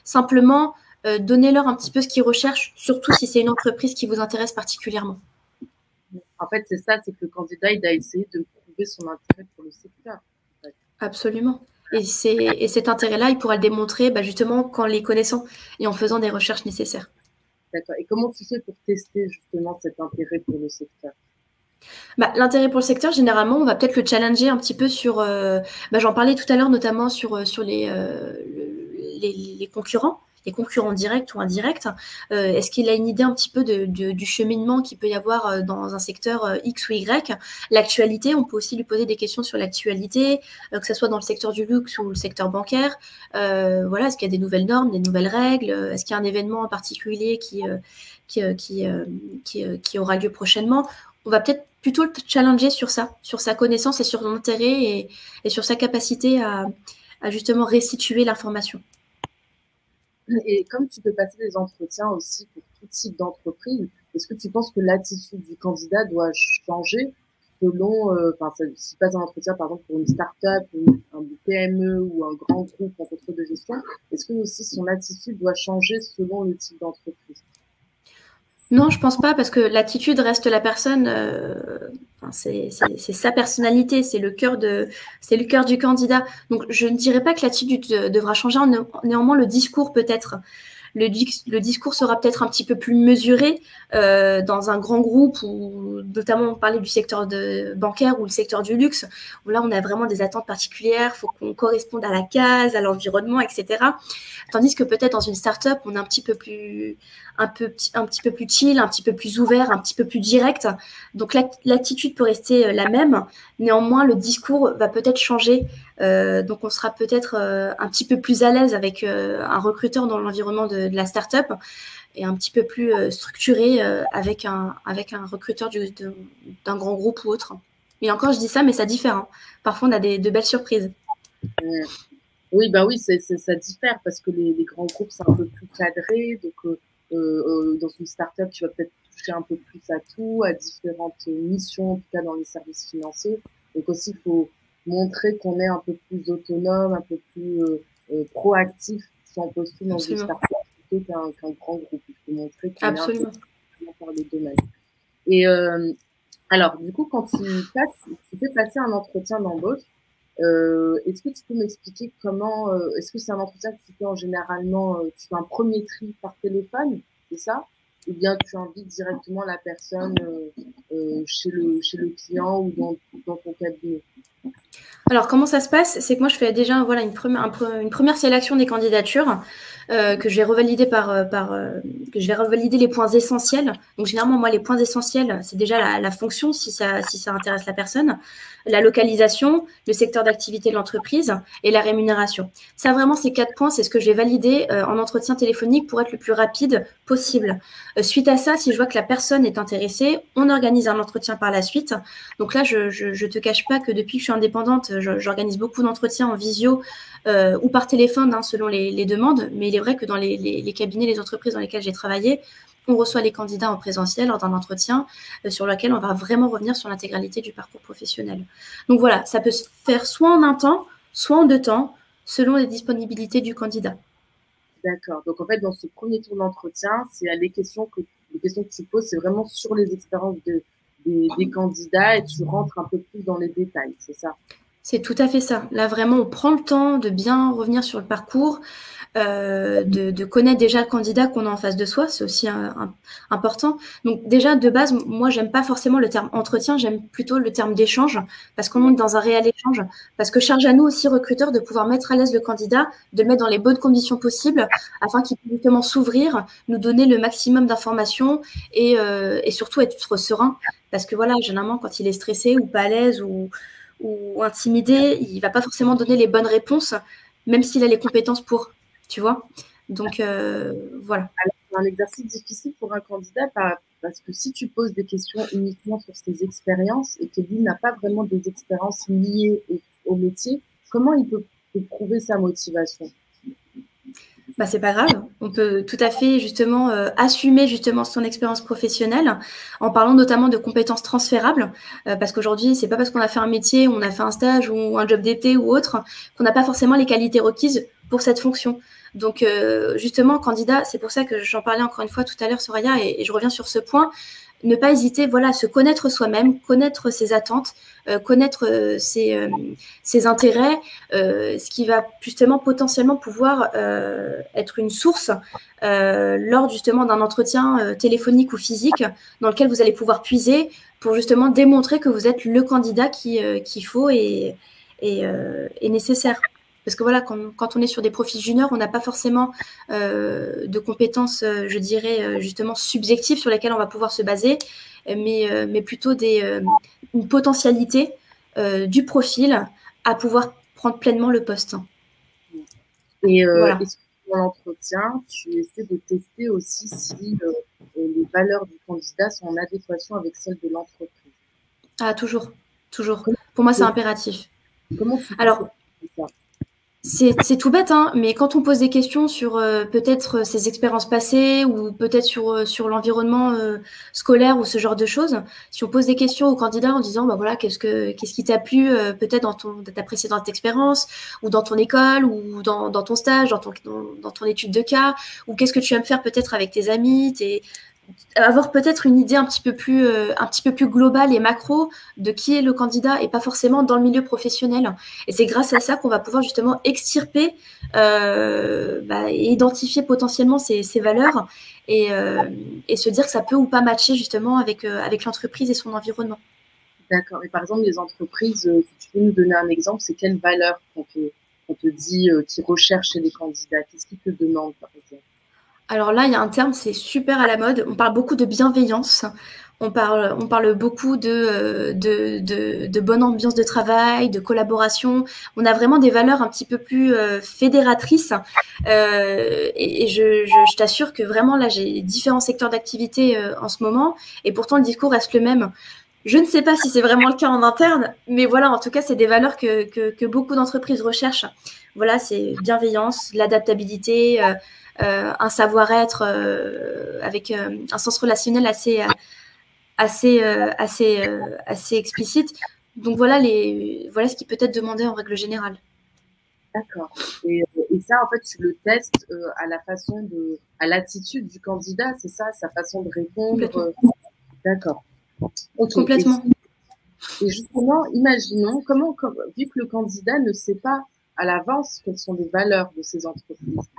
Simplement, donnez-leur un petit peu ce qu'ils recherchent, surtout si c'est une entreprise qui vous intéresse particulièrement. En fait, c'est ça, c'est que le candidat, il a essayé de prouver son intérêt pour le secteur. En fait. Absolument. Et cet intérêt-là, il pourra le démontrer justement qu'en les connaissant et en faisant des recherches nécessaires. D'accord. Et comment tu fais pour tester justement cet intérêt pour le secteur? L'intérêt pour le secteur, généralement, on va peut-être le challenger un petit peu sur... j'en parlais tout à l'heure, notamment sur les concurrents, les concurrents directs ou indirects. Est-ce qu'il a une idée un petit peu du cheminement qu'il peut y avoir dans un secteur X ou Y? L'actualité, on peut aussi lui poser des questions sur l'actualité, que ce soit dans le secteur du luxe ou le secteur bancaire. Voilà, est-ce qu'il y a des nouvelles normes, des nouvelles règles? Est-ce qu'il y a un événement en particulier qui aura lieu prochainement? On va peut-être plutôt le challenger sur ça, sur sa connaissance et sur son intérêt et sur sa capacité à justement restituer l'information. Et comme tu peux passer des entretiens aussi pour tout type d'entreprise, est-ce que tu penses que l'attitude du candidat doit changer selon, si passe un entretien par exemple pour une start-up, un PME ou un grand groupe en contrôle de gestion, est-ce que aussi son attitude doit changer selon le type d'entreprise? Non, je pense pas, parce que l'attitude reste la personne. C'est sa personnalité, c'est le cœur du candidat. Donc, je ne dirais pas que l'attitude devra changer. Néanmoins, le discours peut-être. Le discours sera peut-être un petit peu plus mesuré dans un grand groupe, ou notamment on parlait du secteur bancaire ou le secteur du luxe, où là on a vraiment des attentes particulières, il faut qu'on corresponde à la case, à l'environnement, etc. Tandis que peut-être dans une start-up, on est un petit peu plus chill, un petit peu plus ouvert, un petit peu plus direct. Donc l'attitude peut rester la même. Néanmoins, le discours va peut-être changer. Donc on sera peut-être un petit peu plus à l'aise avec un recruteur dans l'environnement de la start-up, et un petit peu plus structuré avec un recruteur d'un grand groupe ou autre. Et encore, je dis ça, mais ça diffère. Hein. Parfois, on a de belles surprises. Oui, ça diffère parce que les grands groupes, c'est un peu plus cadré. Donc, dans une start-up, tu vas peut-être toucher un peu plus à tout, à différentes missions, en tout cas dans les services financiers. Donc aussi, il faut montrer qu'on est un peu plus autonome, un peu plus proactif si on postule dans une start-up plutôt qu'un grand groupe. Il faut montrer qu'on est un peu plus dans les domaines. Et alors, du coup, quand tu fais passer un entretien d'embauche, est-ce que tu peux m'expliquer comment, est-ce que c'est un entretien que tu fais généralement, tu fais un premier tri par téléphone, c'est ça? Ou bien tu invites directement la personne chez le client ou dans ton cabinet? Alors, comment ça se passe? C'est que moi, je fais déjà une première sélection des candidatures que je vais revalider que je vais revalider les points essentiels. Donc, généralement, moi, les points essentiels, c'est déjà la fonction, si ça intéresse la personne, la localisation, le secteur d'activité de l'entreprise et la rémunération. Ça, vraiment, ces 4 points, c'est ce que je vais valider en entretien téléphonique pour être le plus rapide possible. Suite à ça, si je vois que la personne est intéressée, on organise un entretien par la suite. Donc là, je te cache pas que depuis que je suis indépendante, j'organise beaucoup d'entretiens en visio ou par téléphone, selon les demandes. Mais il est vrai que dans les cabinets, les entreprises dans lesquelles j'ai travaillé, on reçoit les candidats en présentiel lors d'un entretien sur lequel on va vraiment revenir sur l'intégralité du parcours professionnel. Donc voilà, ça peut se faire soit en un temps, soit en 2 temps, selon les disponibilités du candidat. D'accord. Donc en fait, dans ce premier tour d'entretien, c'est les questions que tu poses, c'est vraiment sur les expériences des candidats et tu rentres un peu plus dans les détails, c'est ça? C'est tout à fait ça. Là, vraiment, on prend le temps de bien revenir sur le parcours, de connaître déjà le candidat qu'on a en face de soi. C'est aussi important. Donc déjà, de base, moi, j'aime pas forcément le terme entretien, j'aime plutôt le terme d'échange, parce qu'on est dans un réel échange. Parce que charge à nous aussi, recruteurs, de pouvoir mettre à l'aise le candidat, de le mettre dans les bonnes conditions possibles, afin qu'il puisse justement s'ouvrir, nous donner le maximum d'informations et surtout être serein. Parce que voilà, généralement, quand il est stressé ou pas à l'aise ou intimidé, il va pas forcément donner les bonnes réponses, même s'il a les compétences pour, tu vois. Donc, voilà. Alors, un exercice difficile pour un candidat parce que si tu poses des questions uniquement sur ses expériences et que lui n'a pas vraiment des expériences liées au métier, comment il peut prouver sa motivation? Bah, c'est pas grave. On peut tout à fait justement assumer justement son expérience professionnelle en parlant notamment de compétences transférables parce qu'aujourd'hui, c'est pas parce qu'on a fait un métier, on a fait un stage ou un job d'été ou autre qu'on n'a pas forcément les qualités requises pour cette fonction. Donc justement, candidat, c'est pour ça que j'en parlais encore une fois tout à l'heure, Soraya, et je reviens sur ce point. Ne pas hésiter, voilà, à se connaître soi-même, connaître ses attentes, connaître ses intérêts, ce qui va justement potentiellement pouvoir être une source lors justement d'un entretien téléphonique ou physique dans lequel vous allez pouvoir puiser pour justement démontrer que vous êtes le candidat qu'il faut et nécessaire. Parce que voilà, quand on est sur des profils juniors, on n'a pas forcément de compétences, je dirais, justement subjectives sur lesquelles on va pouvoir se baser, mais plutôt une potentialité du profil à pouvoir prendre pleinement le poste. Et voilà. est-ce que dans l'entretien, tu essaies de tester aussi si les valeurs du candidat sont en adéquation avec celles de l'entreprise? Ah, toujours. Pour moi, c'est impératif. Comment tu fais Alors, ça? C'est tout bête, hein, mais quand on pose des questions sur peut-être ses expériences passées ou peut-être sur l'environnement scolaire ou ce genre de choses, si on pose des questions aux candidats en disant bah voilà qu'est-ce qui t'a plu peut-être dans ta précédente expérience ou dans ton école ou dans ton stage, dans ton étude de cas, ou qu'est-ce que tu aimes faire peut-être avec tes amis, avoir peut-être une idée un petit peu plus globale et macro de qui est le candidat et pas forcément dans le milieu professionnel. Et c'est grâce à ça qu'on va pouvoir justement extirper et identifier potentiellement ces valeurs et se dire que ça peut ou pas matcher justement avec l'entreprise et son environnement. D'accord. Et par exemple, les entreprises, si tu peux nous donner un exemple, c'est quelles valeurs qu'on te dit qu'ils recherchent chez les candidats? Qu'est-ce qu'ils te demandent, par exemple? Alors là, il y a un terme, c'est super à la mode. On parle beaucoup de bienveillance. On parle beaucoup de bonne ambiance de travail, de collaboration. On a vraiment des valeurs un petit peu plus fédératrices. Et je t'assure que vraiment, là, j'ai différents secteurs d'activité en ce moment. Et pourtant, le discours reste le même. Je ne sais pas si c'est vraiment le cas en interne, mais voilà, en tout cas, c'est des valeurs que beaucoup d'entreprises recherchent. Voilà, c'est bienveillance, l'adaptabilité, un savoir-être avec un sens relationnel assez explicite. Donc voilà ce qui peut être demandé en règle générale. D'accord. Et ça, en fait, tu le testes à l'attitude du candidat, c'est ça, sa façon de répondre. D'accord. Okay. Complètement. Et justement, imaginons, vu que le candidat ne sait pas à l'avance quelles sont les valeurs de ces entreprises,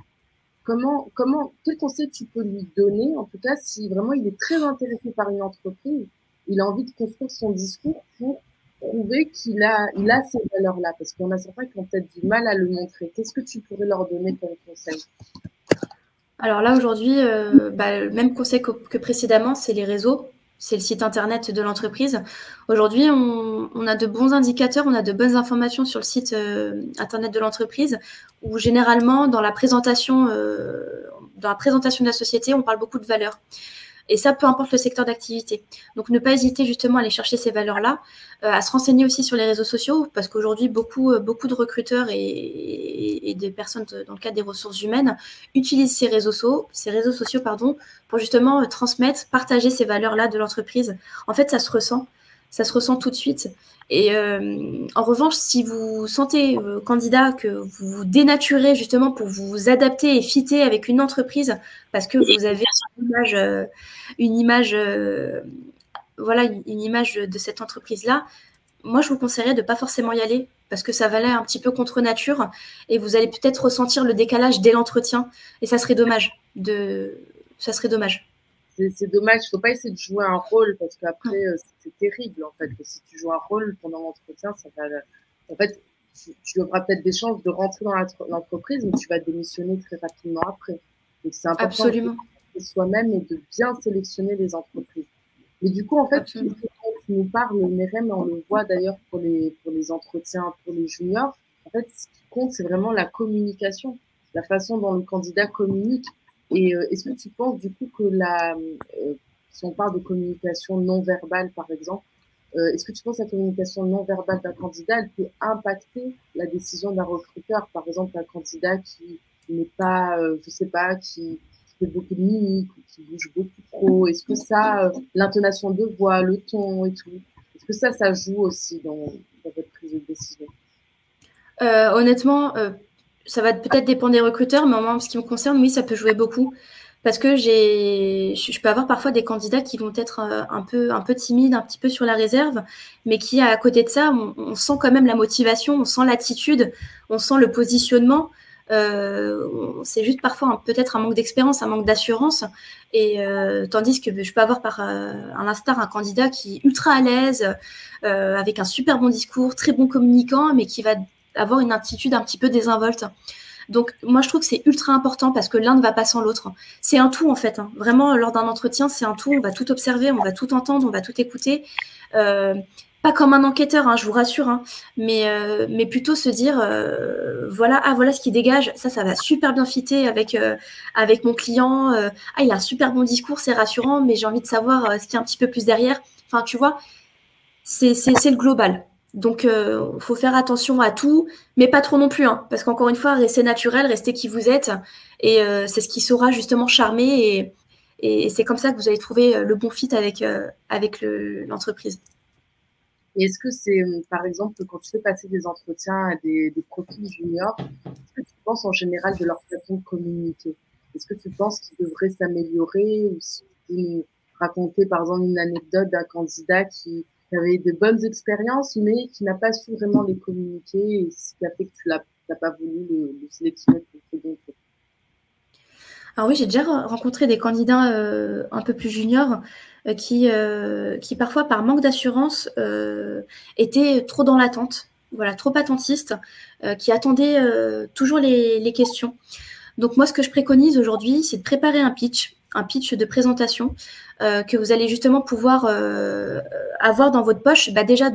quel conseil tu peux lui donner, en tout cas, si vraiment il est très intéressé par une entreprise, il a envie de construire son discours pour prouver qu'il a ces valeurs-là, parce qu'on a certains qui ont peut-être du mal à le montrer. Qu'est-ce que tu pourrais leur donner comme conseil? Alors là, aujourd'hui, le même conseil que précédemment, c'est les réseaux, c'est le site internet de l'entreprise. Aujourd'hui, on a de bons indicateurs, on a de bonnes informations sur le site internet de l'entreprise, où généralement, dans la présentation de la société, on parle beaucoup de valeurs. Et ça, peu importe le secteur d'activité. Donc, ne pas hésiter justement à aller chercher ces valeurs-là, à se renseigner aussi sur les réseaux sociaux, parce qu'aujourd'hui, beaucoup de recruteurs et des personnes dans le cadre des ressources humaines utilisent ces réseaux sociaux, pour justement transmettre, partager ces valeurs-là de l'entreprise. En fait, ça se ressent tout de suite. Et en revanche, si vous sentez, candidat, que vous vous dénaturez justement pour vous adapter et fitter avec une entreprise parce que vous avez une image de cette entreprise-là, moi, je vous conseillerais de ne pas forcément y aller parce que ça valait un petit peu contre nature et vous allez peut-être ressentir le décalage dès l'entretien et ça serait dommage. C'est dommage. C'est dommage, il ne faut pas essayer de jouer un rôle parce qu'après, c'est terrible en fait. Si tu joues un rôle pendant l'entretien, en fait, tu auras peut-être des chances de rentrer dans l'entreprise, mais tu vas démissionner très rapidement après. Donc c'est important Absolument. de soi-même et de bien sélectionner les entreprises. Mais du coup, en fait, tu nous parles, Myriam, on le voit d'ailleurs pour les entretiens pour les juniors. En fait, ce qui compte, c'est vraiment la communication, la façon dont le candidat communique. Et est-ce que tu penses du coup que si on parle de communication non verbale par exemple, est-ce que tu penses que la communication non verbale d'un candidat, elle peut impacter la décision d'un recruteur? Par exemple, un candidat qui n'est pas, je sais pas, qui fait beaucoup de mimiques ou qui bouge beaucoup trop, est-ce que ça, l'intonation de voix, le ton et tout, est-ce que ça joue aussi dans votre prise de décision? Honnêtement, ça va peut-être dépendre des recruteurs, mais en ce qui me concerne, oui, ça peut jouer beaucoup. Parce que je peux avoir parfois des candidats qui vont être un peu timides, un petit peu sur la réserve, mais qui, à côté de ça, on sent quand même la motivation, on sent l'attitude, on sent le positionnement. C'est juste parfois peut-être un manque d'expérience, un manque d'assurance. Et tandis que je peux avoir à l'instar un candidat qui est ultra à l'aise, avec un super bon discours, très bon communicant, mais qui va avoir une attitude un petit peu désinvolte. Donc, moi, je trouve que c'est ultra important parce que l'un ne va pas sans l'autre. C'est un tout, en fait. Hein. Vraiment, lors d'un entretien, c'est un tout. On va tout observer, on va tout entendre, on va tout écouter. Pas comme un enquêteur, hein, je vous rassure, hein, mais plutôt se dire, voilà ce qui dégage. Ça va super bien fitter avec mon client. Il a un super bon discours, c'est rassurant, mais j'ai envie de savoir ce qu'il y a un petit peu plus derrière. Enfin, tu vois, c'est le global. Donc, faut faire attention à tout, mais pas trop non plus, hein, parce qu'encore une fois, restez naturel, restez qui vous êtes, et c'est ce qui saura justement charmer, et c'est comme ça que vous allez trouver le bon fit avec l'entreprise. Et est-ce que c'est, par exemple, quand tu fais passer des entretiens à des profils juniors, est-ce que tu penses en général de leur façon de communiquer? Est-ce que tu penses qu'ils devraient s'améliorer ou si tu peux nous raconter, par exemple, une anecdote d'un candidat qui avait de bonnes expériences, mais qui n'a pas su vraiment les communiquer et ce qui a fait que tu n'as pas voulu le sélectionner pour le second tour? Alors oui, j'ai déjà rencontré des candidats un peu plus juniors qui parfois, par manque d'assurance, étaient trop dans l'attente, voilà, trop attentistes, qui attendaient toujours les questions. Donc moi, ce que je préconise aujourd'hui, c'est de préparer un pitch de présentation que vous allez justement pouvoir avoir dans votre poche, déjà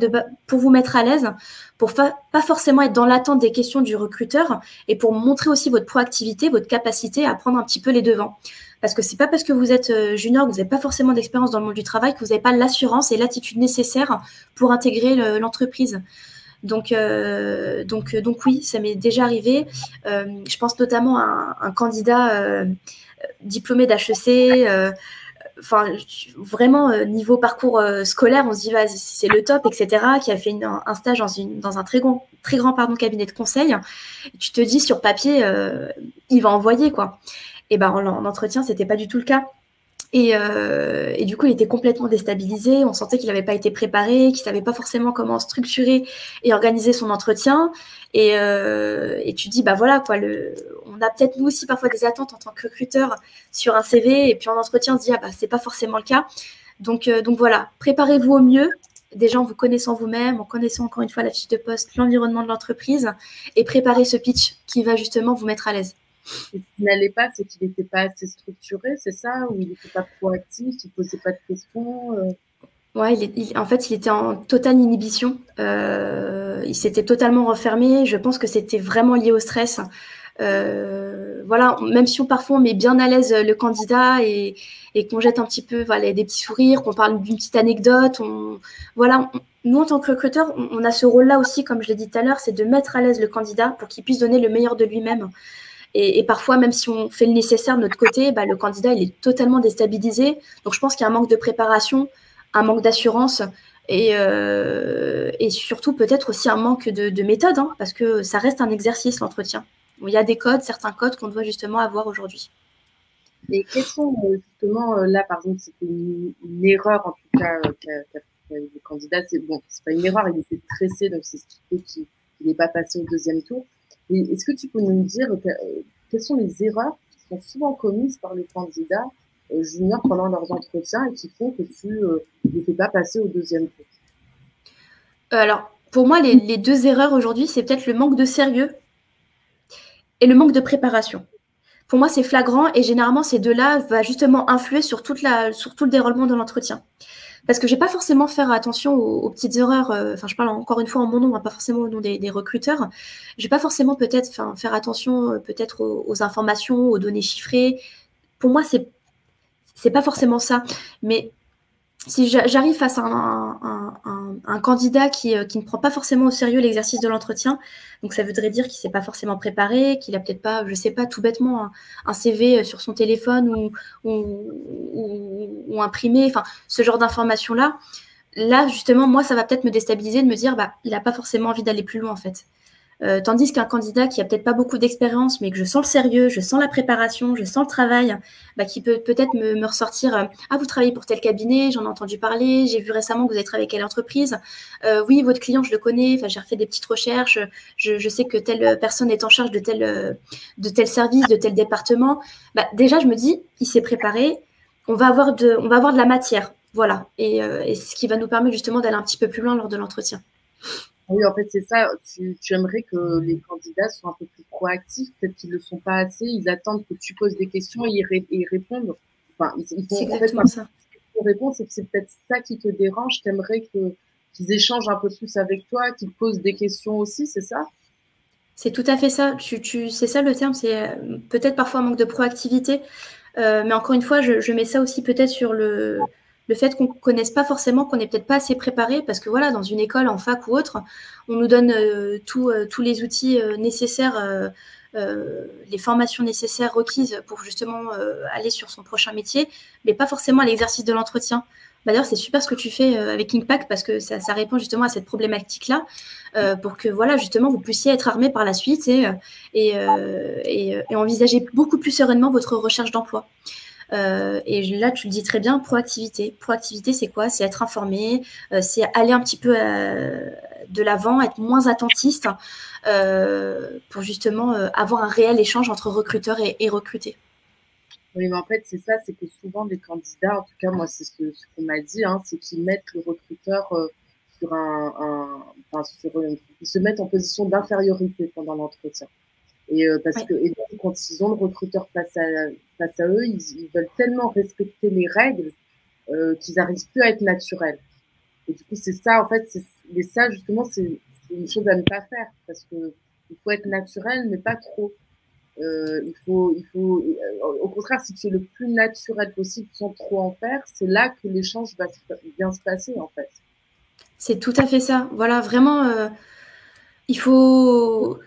pour vous mettre à l'aise, pour pas forcément être dans l'attente des questions du recruteur et pour montrer aussi votre proactivité, votre capacité à prendre un petit peu les devants. Parce que c'est pas parce que vous êtes junior, que vous n'avez pas forcément d'expérience dans le monde du travail, que vous n'avez pas l'assurance et l'attitude nécessaire pour intégrer l'entreprise. Donc oui, ça m'est déjà arrivé. Je pense notamment à un candidat diplômé d'HEC. Vraiment, niveau parcours scolaire, on se dit, vas-y, c'est le top, etc., qui a fait un stage dans un très grand cabinet de conseil. Et tu te dis, sur papier, il va envoyer, quoi. Et en entretien, c'était pas du tout le cas. Et du coup, il était complètement déstabilisé. On sentait qu'il n'avait pas été préparé, qu'il ne savait pas forcément comment structurer et organiser son entretien. Et tu dis, voilà, quoi, on a peut-être nous aussi parfois des attentes en tant que recruteur sur un CV. Et puis en entretien, on se dit, c'est pas forcément le cas. Donc voilà, préparez-vous au mieux. Déjà en vous connaissant vous-même, en connaissant encore une fois la fiche de poste, l'environnement de l'entreprise, et préparez ce pitch qui va justement vous mettre à l'aise. Et ce qui n'allait pas, c'est qu'il n'était pas assez structuré, c'est ça? Ou il n'était pas proactif, il ne posait pas de questions? Ouais, en fait, il était en totale inhibition. Il s'était totalement refermé. Je pense que c'était vraiment lié au stress. Voilà, même si parfois on met bien à l'aise le candidat et qu'on jette un petit peu des petits sourires, qu'on parle d'une petite anecdote, nous en tant que recruteur, on a ce rôle-là aussi, comme je l'ai dit tout à l'heure, c'est de mettre à l'aise le candidat pour qu'il puisse donner le meilleur de lui-même. Et parfois, même si on fait le nécessaire de notre côté, le candidat il est totalement déstabilisé. Donc je pense qu'il y a un manque de préparation, un manque d'assurance et surtout peut-être aussi un manque de méthode, hein, parce que ça reste un exercice, l'entretien. Il y a certains codes qu'on doit justement avoir aujourd'hui. Et quels sont justement, là par exemple, c'était une erreur en tout cas qu'a fait le candidat. C'est pas une erreur, il était stressé, donc c'est ce qui fait qu'il n'est pas passé au deuxième tour. Et est-ce que tu peux nous dire quelles sont les erreurs qui sont souvent commises par les candidats juniors pendant leurs entretiens et qui font que tu ne fais pas passer au deuxième tour? Alors, pour moi, les deux erreurs aujourd'hui, c'est peut-être le manque de sérieux et le manque de préparation. Pour moi, c'est flagrant et généralement, ces deux-là vont justement influer sur tout le déroulement de l'entretien. Parce que je ne vais pas forcément faire attention aux petites erreurs. Je parle encore une fois en mon nom, pas forcément au nom des recruteurs. Je ne vais pas forcément peut-être faire attention peut-être aux informations, aux données chiffrées. pour moi, c'est pas forcément ça. Mais si j'arrive face à un candidat qui ne prend pas forcément au sérieux l'exercice de l'entretien, donc ça voudrait dire qu'il ne s'est pas forcément préparé, qu'il n'a peut-être pas, je ne sais pas, tout bêtement, un CV sur son téléphone ou imprimé, enfin, ce genre d'informations-là. Là, justement, moi, ça va peut-être me déstabiliser de me dire, il n'a pas forcément envie d'aller plus loin, en fait. Tandis qu'un candidat qui a peut-être pas beaucoup d'expérience, mais que je sens le sérieux, je sens la préparation, je sens le travail, qui peut peut-être me ressortir « Ah, vous travaillez pour tel cabinet, j'en ai entendu parler, j'ai vu récemment que vous avez travaillé avec quelle entreprise. Oui, votre client, je le connais, j'ai refait des petites recherches, je sais que telle personne est en charge de tel service, de tel département. » Déjà, je me dis, il s'est préparé, on va avoir de la matière. Voilà, et ce qui va nous permettre justement d'aller un petit peu plus loin lors de l'entretien. Oui, en fait, c'est ça. Tu aimerais que les candidats soient un peu plus proactifs. Peut-être qu'ils ne le sont pas assez. Ils attendent que tu poses des questions et ils répondent. Enfin, c'est exactement ça. Répondre, c'est peut-être ça qui te dérange. Tu aimerais qu'ils échangent un peu plus avec toi, qu'ils posent des questions aussi, c'est ça? C'est tout à fait ça. C'est ça le terme. C'est peut-être parfois un manque de proactivité. Mais encore une fois, je mets ça aussi peut-être sur le fait qu'on ne connaisse pas forcément, qu'on n'est peut-être pas assez préparé, parce que voilà, dans une école, en fac ou autre, on nous donne tous les outils nécessaires, les formations nécessaires requises pour justement aller sur son prochain métier, mais pas forcément à l'exercice de l'entretien. D'ailleurs, c'est super ce que tu fais avec Impact, parce que ça répond justement à cette problématique-là, pour que voilà, justement, vous puissiez être armé par la suite et envisager beaucoup plus sereinement votre recherche d'emploi. Et là, tu le dis très bien, proactivité. Proactivité, c'est quoi? C'est être informé, c'est aller un petit peu de l'avant, être moins attentiste pour justement avoir un réel échange entre recruteurs et recrutés. Oui, mais en fait, c'est ça, c'est que souvent les candidats, en tout cas, moi, c'est ce qu'on m'a dit, hein, c'est qu'ils mettent le recruteur sur ils se mettent en position d'infériorité pendant l'entretien. Et parce que et donc, quand ils ont le recruteur face à eux, ils veulent tellement respecter les règles qu'ils n'arrivent plus à être naturels. Et du coup, c'est ça, en fait, mais ça, justement, c'est une chose à ne pas faire parce que il faut être naturel, mais pas trop. Au contraire, si tu es le plus naturel possible sans trop en faire, c'est là que l'échange va bien se passer, en fait. C'est tout à fait ça. Voilà, vraiment, il faut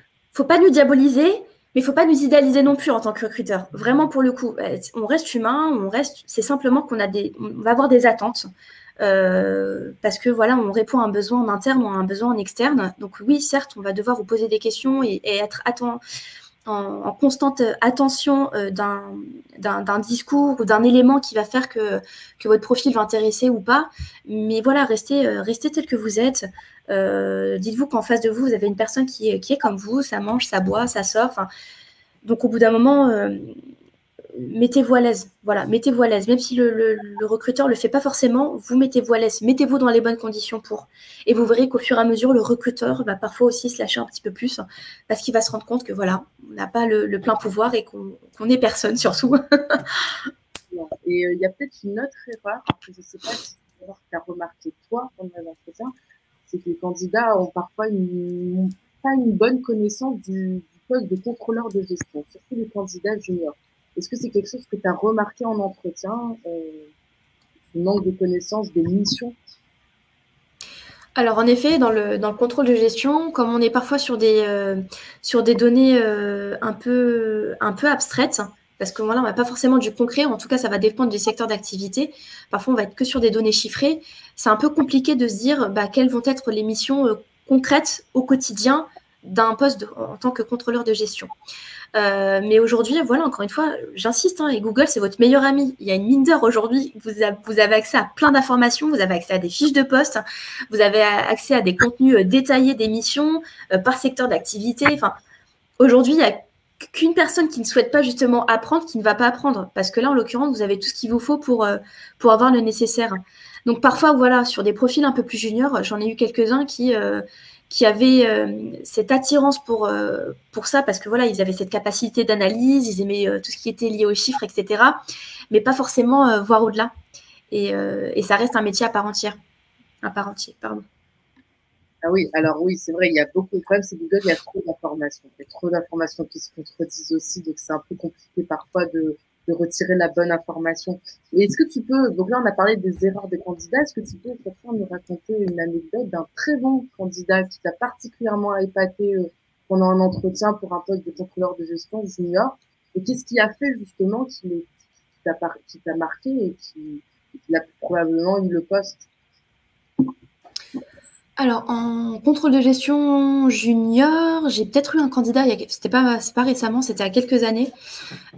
pas nous diaboliser, mais il faut pas nous idéaliser non plus en tant que recruteur. Vraiment, pour le coup, on reste humain, c'est simplement qu'on va avoir des attentes. Parce que voilà, on répond à un besoin en interne ou à un besoin en externe. Donc oui, certes, on va devoir vous poser des questions et être en constante attention d'un discours ou d'un élément qui va faire que votre profil va intéresser ou pas. Mais voilà, restez tel que vous êtes. Dites-vous qu'en face de vous, vous avez une personne qui est comme vous, ça mange, ça boit, ça sort. Donc au bout d'un moment, mettez-vous à l'aise. Voilà, mettez-vous à l'aise. Même si le recruteur ne le fait pas forcément, vous mettez-vous à l'aise. Mettez-vous dans les bonnes conditions pour. Et vous verrez qu'au fur et à mesure, le recruteur va parfois aussi se lâcher un petit peu plus parce qu'il va se rendre compte que voilà, on n'a pas le plein pouvoir et qu'on est personne surtout. Et il y a peut-être une autre erreur, que je ne sais pas si c'est une erreur que tu as remarqué toi pendant l'entretien, c'est que les candidats ont parfois pas une bonne connaissance du poste de contrôleur de gestion, surtout les candidats juniors. Est-ce que c'est quelque chose que tu as remarqué en entretien, ce manque de connaissance des missions? Alors en effet, dans le contrôle de gestion, comme on est parfois sur des données un peu abstraites, parce que voilà, on n'a pas forcément du concret, en tout cas ça va dépendre du secteur d'activité. Parfois on va être que sur des données chiffrées. C'est un peu compliqué de se dire quelles vont être les missions concrètes au quotidien d'un poste en tant que contrôleur de gestion. Mais aujourd'hui, voilà, encore une fois, j'insiste, et Google, c'est votre meilleur ami. Il y a une mine d'or aujourd'hui. Vous avez accès à plein d'informations, vous avez accès à des fiches de poste, vous avez accès à des contenus détaillés d'émissions par secteur d'activité. Enfin, aujourd'hui, il n'y a qu'une personne qui ne souhaite pas justement apprendre, qui ne va pas apprendre. Parce que là, en l'occurrence, vous avez tout ce qu'il vous faut pour avoir le nécessaire. Donc parfois, voilà, sur des profils un peu plus juniors, j'en ai eu quelques-uns qui avaient cette attirance pour ça, parce que voilà, ils avaient cette capacité d'analyse, ils aimaient tout ce qui était lié aux chiffres, etc. Mais pas forcément voir au-delà. Et ça reste un métier à part entière. Pardon. Ah oui, alors oui, c'est vrai, il y a beaucoup de problèmes, c'est Google, il y a trop d'informations. Il y a trop d'informations qui se contredisent aussi, donc c'est un peu compliqué parfois de retirer la bonne information. Et est-ce que tu peux, donc là on a parlé des erreurs des candidats, est-ce que tu peux peut-être nous raconter une anecdote d'un très bon candidat qui t'a particulièrement épaté pendant un entretien pour un poste de contrôleur de gestion junior? Et qu'est-ce qui a fait justement qui t'a marqué et qui a probablement eu le poste? Alors, en contrôle de gestion junior, j'ai peut-être eu un candidat, c'est pas récemment, c'était il y a quelques années,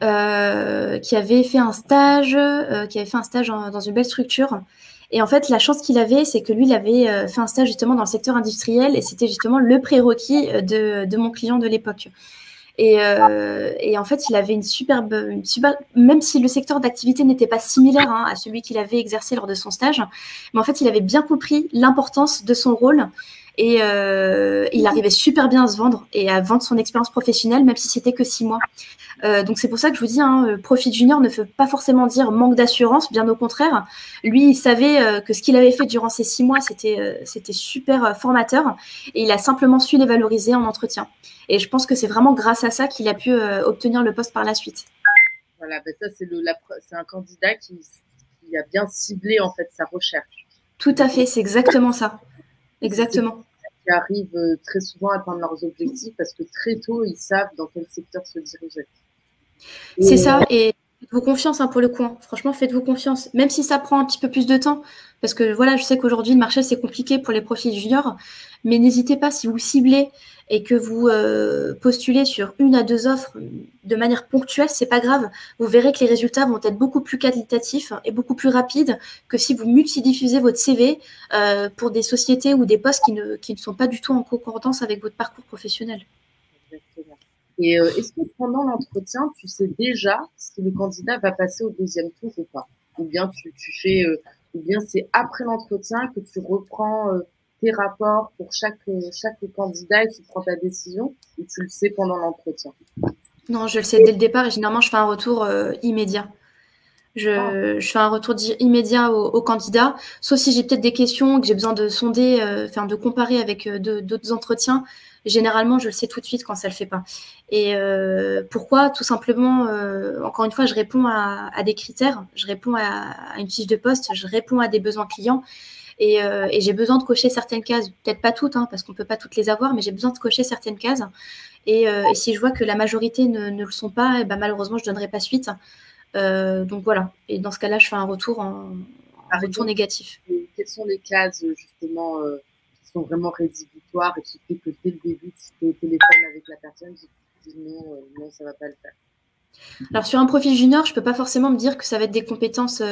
qui avait fait un stage, dans une belle structure. Et en fait, la chance qu'il avait, c'est que lui, il avait fait un stage justement dans le secteur industriel et c'était justement le prérequis de mon client de l'époque. Et en fait, il avait une super, même si le secteur d'activité n'était pas similaire à celui qu'il avait exercé lors de son stage, mais en fait, il avait bien compris l'importance de son rôle et il arrivait super bien à se vendre et à vendre son expérience professionnelle, même si c'était que 6 mois. Donc c'est pour ça que je vous dis, profil junior ne veut pas forcément dire manque d'assurance, bien au contraire. Lui, il savait que ce qu'il avait fait durant ces 6 mois, c'était super formateur et il a simplement su les valoriser en entretien. Et je pense que c'est vraiment grâce à ça qu'il a pu obtenir le poste par la suite. Voilà, ben ça c'est un candidat qui a bien ciblé en fait sa recherche. Tout à fait, c'est exactement ça. Exactement. Qui arrivent très souvent à atteindre leurs objectifs parce que très tôt, ils savent dans quel secteur se diriger. C'est ça, et faites-vous confiance pour le coup. Franchement, faites-vous confiance, même si ça prend un petit peu plus de temps, parce que voilà, je sais qu'aujourd'hui, le marché, c'est compliqué pour les profils juniors, mais n'hésitez pas, si vous ciblez et que vous postulez sur 1 à 2 offres de manière ponctuelle, c'est pas grave. Vous verrez que les résultats vont être beaucoup plus qualitatifs et beaucoup plus rapides que si vous multidiffusez votre CV pour des sociétés ou des postes qui ne sont pas du tout en concordance avec votre parcours professionnel. Exactement. Et est-ce que pendant l'entretien, tu sais déjà si le candidat va passer au deuxième tour ou pas? Ou bien ou bien c'est après l'entretien que tu reprends tes rapports pour chaque candidat et tu prends ta décision, ou tu le sais pendant l'entretien? Non, je le sais dès le départ et généralement je fais un retour immédiat. Je fais un retour immédiat au candidat, sauf si j'ai peut-être des questions que j'ai besoin de sonder, de comparer avec d'autres entretiens. Généralement, je le sais tout de suite quand ça le fait pas. Et pourquoi? Tout simplement, encore une fois, je réponds à des critères, je réponds à une fiche de poste, je réponds à des besoins clients. Et j'ai besoin de cocher certaines cases, peut-être pas toutes, parce qu'on peut pas toutes les avoir, mais j'ai besoin de cocher certaines cases. Et si je vois que la majorité ne le sont pas, et ben, malheureusement, je donnerai pas suite. Donc voilà. Et dans ce cas-là, je fais un retour retour négatif. Quelles sont les cases justement qui sont vraiment rédhibitoires et qui fait que dès le début, tu es au téléphone avec la personne, tu te dis non, non, ça va pas le faire? Alors sur un profil junior, je peux pas forcément me dire que ça va être des compétences.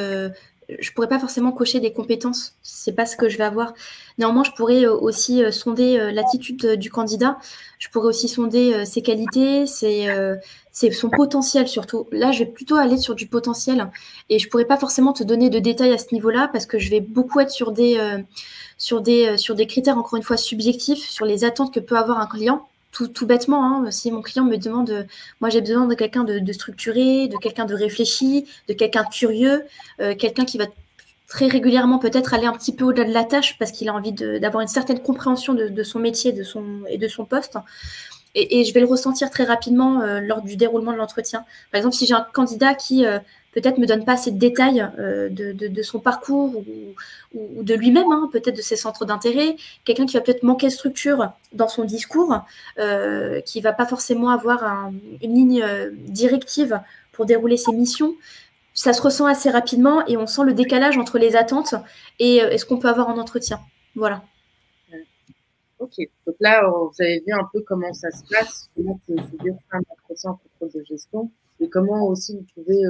Je pourrais pas forcément cocher des compétences. C'est pas ce que je vais avoir. Néanmoins, je pourrais aussi sonder l'attitude du candidat. Je pourrais aussi sonder ses qualités, son potentiel surtout. Là, je vais plutôt aller sur du potentiel et je pourrais pas forcément te donner de détails à ce niveau-là parce que je vais beaucoup être sur des critères encore une fois subjectifs, sur les attentes que peut avoir un client. Tout bêtement, si mon client me demande, moi j'ai besoin de quelqu'un de structuré, de quelqu'un de réfléchi, de quelqu'un de curieux, quelqu'un qui va très régulièrement peut-être aller un petit peu au-delà de la tâche parce qu'il a envie d'avoir une certaine compréhension de son métier et de son poste. Et je vais le ressentir très rapidement lors du déroulement de l'entretien. Par exemple, si j'ai un candidat qui peut-être me donne pas assez de détails de son parcours ou de lui-même, peut-être de ses centres d'intérêt, quelqu'un qui va peut-être manquer de structure dans son discours, qui va pas forcément avoir une ligne directive pour dérouler ses missions, ça se ressent assez rapidement et on sent le décalage entre les attentes et ce qu'on peut avoir en entretien. Voilà. Ok, donc là, vous avez vu un peu comment ça se passe, comment se déroule un entretien en contrôle de gestion et comment aussi vous pouvez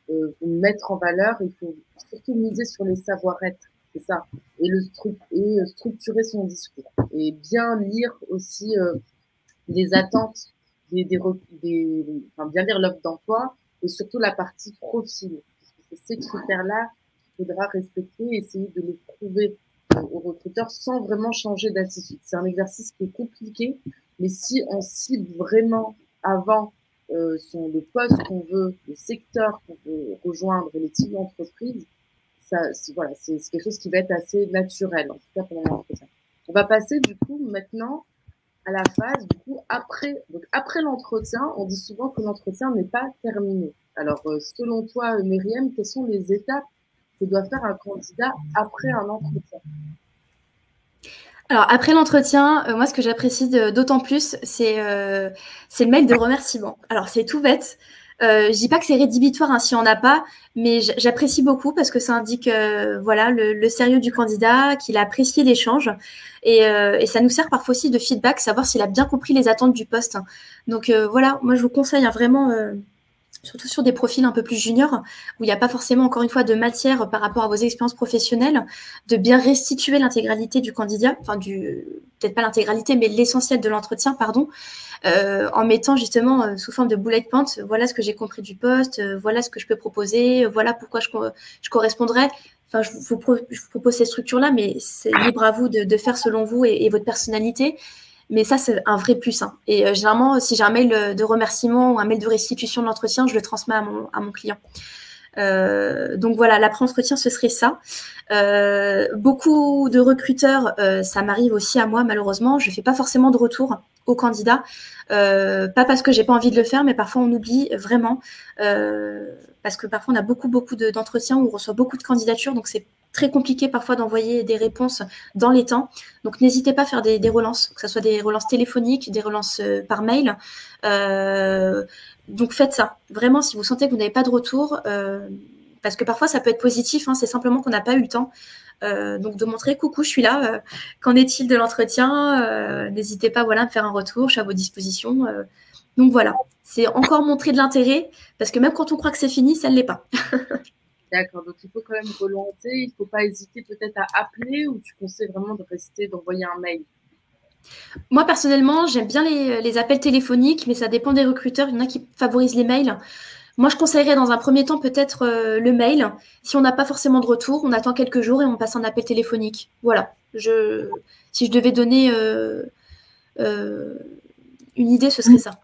vous mettre en valeur. Il faut surtout miser sur les savoir-être, c'est ça, et structurer son discours et bien lire aussi les attentes, enfin, bien lire l'offre d'emploi et surtout la partie profil. C'est ces critères-là qu'il faudra respecter et essayer de les prouver aux recruteurs sans vraiment changer d'attitude. C'est un exercice qui est compliqué, mais si on cible vraiment avant le poste qu'on veut, le secteur qu'on veut rejoindre, les types d'entreprise, voilà, c'est quelque chose qui va être assez naturel, en tout cas pendant l'entretien. On va passer du coup maintenant à la phase, du coup, après l'entretien. On dit souvent que l'entretien n'est pas terminé. Alors, selon toi, Myriam, quelles sont les étapes que doit faire un candidat après un entretien? Alors, après l'entretien, moi, ce que j'apprécie d'autant plus, c'est le mail de remerciement. Alors, c'est tout bête. Je dis pas que c'est rédhibitoire hein, si on n'a pas, mais j'apprécie beaucoup parce que ça indique voilà, le sérieux du candidat, qu'il a apprécié l'échange. Et ça nous sert parfois aussi de feedback, savoir s'il a bien compris les attentes du poste. Donc voilà, moi, je vous conseille hein, vraiment surtout sur des profils un peu plus juniors, où il n'y a pas forcément, encore une fois, de matière par rapport à vos expériences professionnelles, de bien restituer l'intégralité du candidat, enfin, peut-être pas l'intégralité, mais l'essentiel de l'entretien, pardon, en mettant justement sous forme de bullet point, voilà ce que j'ai compris du poste, voilà ce que je peux proposer, voilà pourquoi je correspondrai. Enfin, je vous propose ces structures-là, mais c'est libre à vous de faire selon vous et votre personnalité. Mais ça, c'est un vrai plus. Hein. Et généralement, si j'ai un mail de remerciement ou un mail de restitution de l'entretien, je le transmets à mon client. Donc voilà, l'après-entretien, ce serait ça. Beaucoup de recruteurs, ça m'arrive aussi à moi, malheureusement. Je ne fais pas forcément de retour aux candidats. Pas parce que j'ai pas envie de le faire, mais parfois on oublie vraiment. Parce que parfois on a beaucoup d'entretiens où on reçoit beaucoup de candidatures. Donc c'est très compliqué parfois d'envoyer des réponses dans les temps. Donc n'hésitez pas à faire des relances, que ce soit des relances téléphoniques, des relances par mail. Donc faites ça. Vraiment, si vous sentez que vous n'avez pas de retour, parce que parfois ça peut être positif, hein, c'est simplement qu'on n'a pas eu le temps. Donc de montrer coucou, je suis là, qu'en est-il de l'entretien, n'hésitez pas voilà, à me faire un retour, je suis à vos dispositions. Donc voilà, c'est encore montrer de l'intérêt, parce que même quand on croit que c'est fini, ça ne l'est pas. D'accord, donc il faut quand même relancer, il ne faut pas hésiter peut-être à appeler ou tu conseilles vraiment d'envoyer un mail? Moi, personnellement, j'aime bien les appels téléphoniques, mais ça dépend des recruteurs. Il y en a qui favorisent les mails. Moi, je conseillerais dans un premier temps peut-être le mail. Si on n'a pas forcément de retour, on attend quelques jours et on passe un appel téléphonique. Voilà. Si je devais donner une idée, ce serait ça.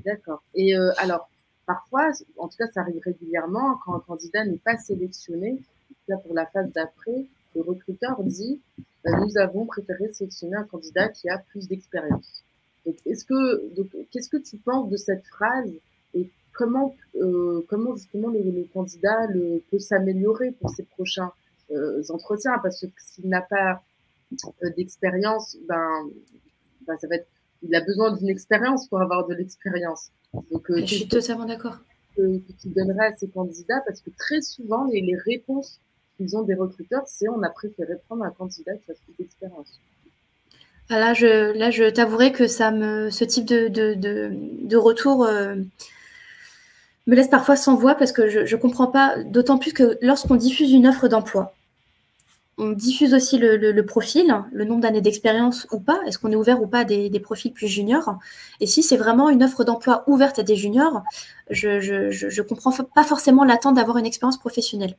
D'accord. Et alors, parfois, en tout cas, ça arrive régulièrement, quand un candidat n'est pas sélectionné, là pour la phase d'après, le recruteur dit nous avons préféré sélectionner un candidat qui a plus d'expérience. Donc, qu'est-ce que tu penses de cette phrase et comment justement le candidat peut s'améliorer pour ses prochains entretiens? Parce que s'il n'a pas d'expérience, ça va être, il a besoin d'une expérience pour avoir de l'expérience. Donc, je suis totalement d'accord. Que tu donnerais à ces candidats, parce que très souvent, les réponses qu'ils ont des recruteurs, c'est on a préféré prendre un candidat qui a plus d'expérience. Là, je t'avouerai que ce type de retour me laisse parfois sans voix parce que je ne comprends pas, d'autant plus que lorsqu'on diffuse une offre d'emploi, on diffuse aussi le profil, le nombre d'années d'expérience ou pas. Est-ce qu'on est ouvert ou pas à des profils plus juniors? Et si c'est vraiment une offre d'emploi ouverte à des juniors, je comprends pas forcément l'attente d'avoir une expérience professionnelle.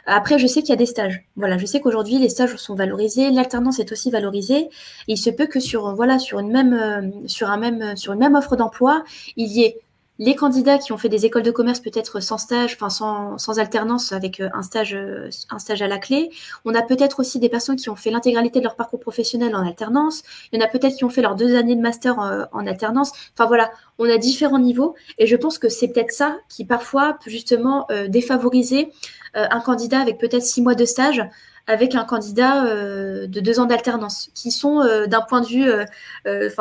Après, je sais qu'il y a des stages. Voilà, je sais qu'aujourd'hui, les stages sont valorisés, l'alternance est aussi valorisée. Et il se peut que sur une même offre d'emploi, il y ait les candidats qui ont fait des écoles de commerce peut-être sans stage, enfin sans alternance avec un stage à la clé. On a peut-être aussi des personnes qui ont fait l'intégralité de leur parcours professionnel en alternance. Il y en a peut-être qui ont fait leurs 2 années de master en alternance. Enfin voilà, on a différents niveaux et je pense que c'est peut-être ça qui parfois peut justement défavoriser un candidat avec peut-être 6 mois de stage avec un candidat de 2 ans d'alternance qui sont d'un point de vue,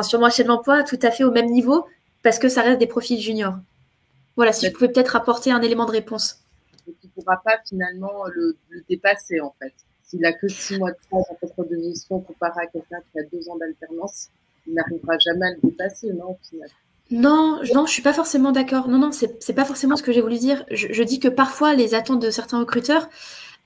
sur le marché de l'emploi tout à fait au même niveau parce que ça reste des profils juniors. Voilà, si je pouvais peut-être apporter un élément de réponse. Et tu ne pourras pas finalement le dépasser en fait. S'il n'a que 6 mois de stage en contrôle de gestion comparé à quelqu'un qui a 2 ans d'alternance, il n'arrivera jamais à le dépasser, non, au final. Non, je suis pas forcément d'accord. Non, c'est pas forcément ce que j'ai voulu dire. Je dis que parfois, les attentes de certains recruteurs,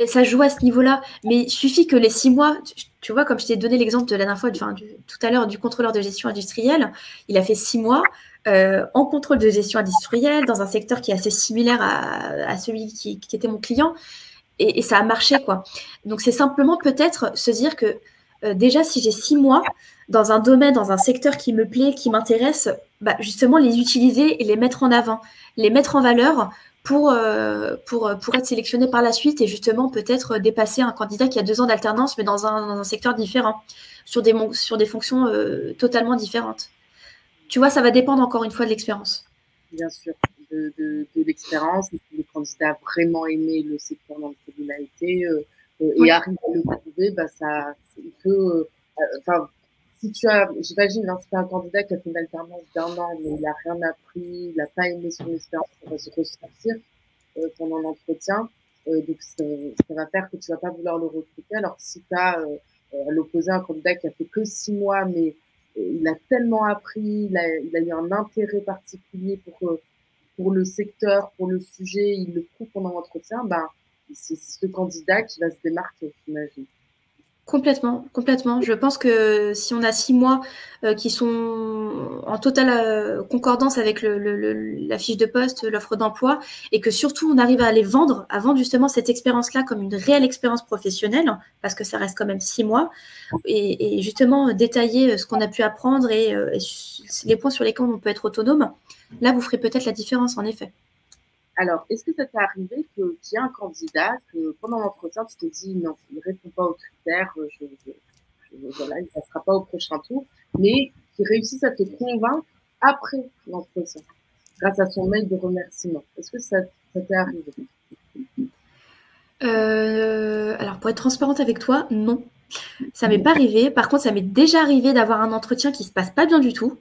ça joue à ce niveau-là. Mais il suffit que les 6 mois, tu vois, comme je t'ai donné l'exemple de la dernière fois, tout à l'heure, du contrôleur de gestion industrielle, il a fait 6 mois en contrôle de gestion industrielle dans un secteur qui est assez similaire à celui qui était mon client. Et ça a marché, quoi. Donc, c'est simplement peut-être se dire que déjà, si j'ai 6 mois dans un domaine, dans un secteur qui me plaît, qui m'intéresse, justement, les utiliser et les mettre en avant, les mettre en valeur pour être sélectionné par la suite et justement peut-être dépasser un candidat qui a 2 ans d'alternance, mais dans un secteur différent, sur des fonctions totalement différentes. Tu vois, ça va dépendre encore une fois de l'expérience. Bien sûr. de l'expérience, est-ce que le candidat a vraiment aimé le secteur dans lequel il a été Oui. et arrive à le prouver, bah, ça, il peut, enfin, si tu as, j'imagine, hein, si tu as un candidat qui a fait une alternance d'1 an, mais il n'a rien appris, il n'a pas aimé son expérience, ça va se ressentir pendant l'entretien. Donc, ça va faire que tu vas pas vouloir le recruter. Alors, si tu as à l'opposé un candidat qui a fait que 6 mois, mais il a tellement appris, il a eu un intérêt particulier pour le secteur, pour le sujet, il le prouve pendant l'entretien, ben, c'est ce candidat qui va se démarquer, j'imagine. Complètement, complètement. Je pense que si on a 6 mois qui sont en totale concordance avec la fiche de poste, l'offre d'emploi, et que surtout on arrive à les vendre, à vendre justement cette expérience-là comme une réelle expérience professionnelle, parce que ça reste quand même 6 mois, et justement détailler ce qu'on a pu apprendre et les points sur lesquels on peut être autonome, là vous ferez peut-être la différence en effet. Alors, est-ce que ça t'est arrivé qu'il y a un candidat que pendant l'entretien, tu te dis non, il ne répond pas aux critères, voilà, il ne passera pas au prochain tour, mais qui réussisse à te convaincre après l'entretien, grâce à son mail de remerciement? Est-ce que ça t'est arrivé? Alors, pour être transparente avec toi, non. Ça m'est pas arrivé. Par contre, ça m'est déjà arrivé d'avoir un entretien qui se passe pas bien du tout.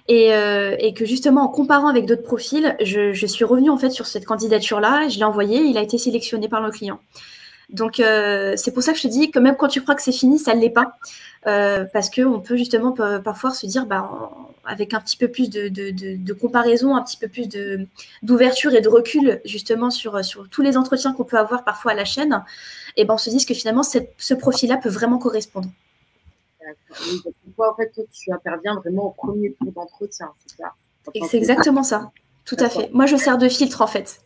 Et que justement, en comparant avec d'autres profils, je suis revenue en fait sur cette candidature-là, je l'ai envoyée, il a été sélectionné par le client. Donc, c'est pour ça que je te dis que même quand tu crois que c'est fini, ça ne l'est pas. Parce qu'on peut justement parfois se dire, avec un petit peu plus de comparaison, un petit peu plus d'ouverture et de recul justement sur tous les entretiens qu'on peut avoir parfois à la chaîne, et on se dit que finalement, ce profil-là peut vraiment correspondre. Oui, toi, en fait, toi, tu interviens vraiment au premier tour d'entretien, c'est ça? Et c'est exactement ça, tout à fait. Moi, je sers de filtre, en fait.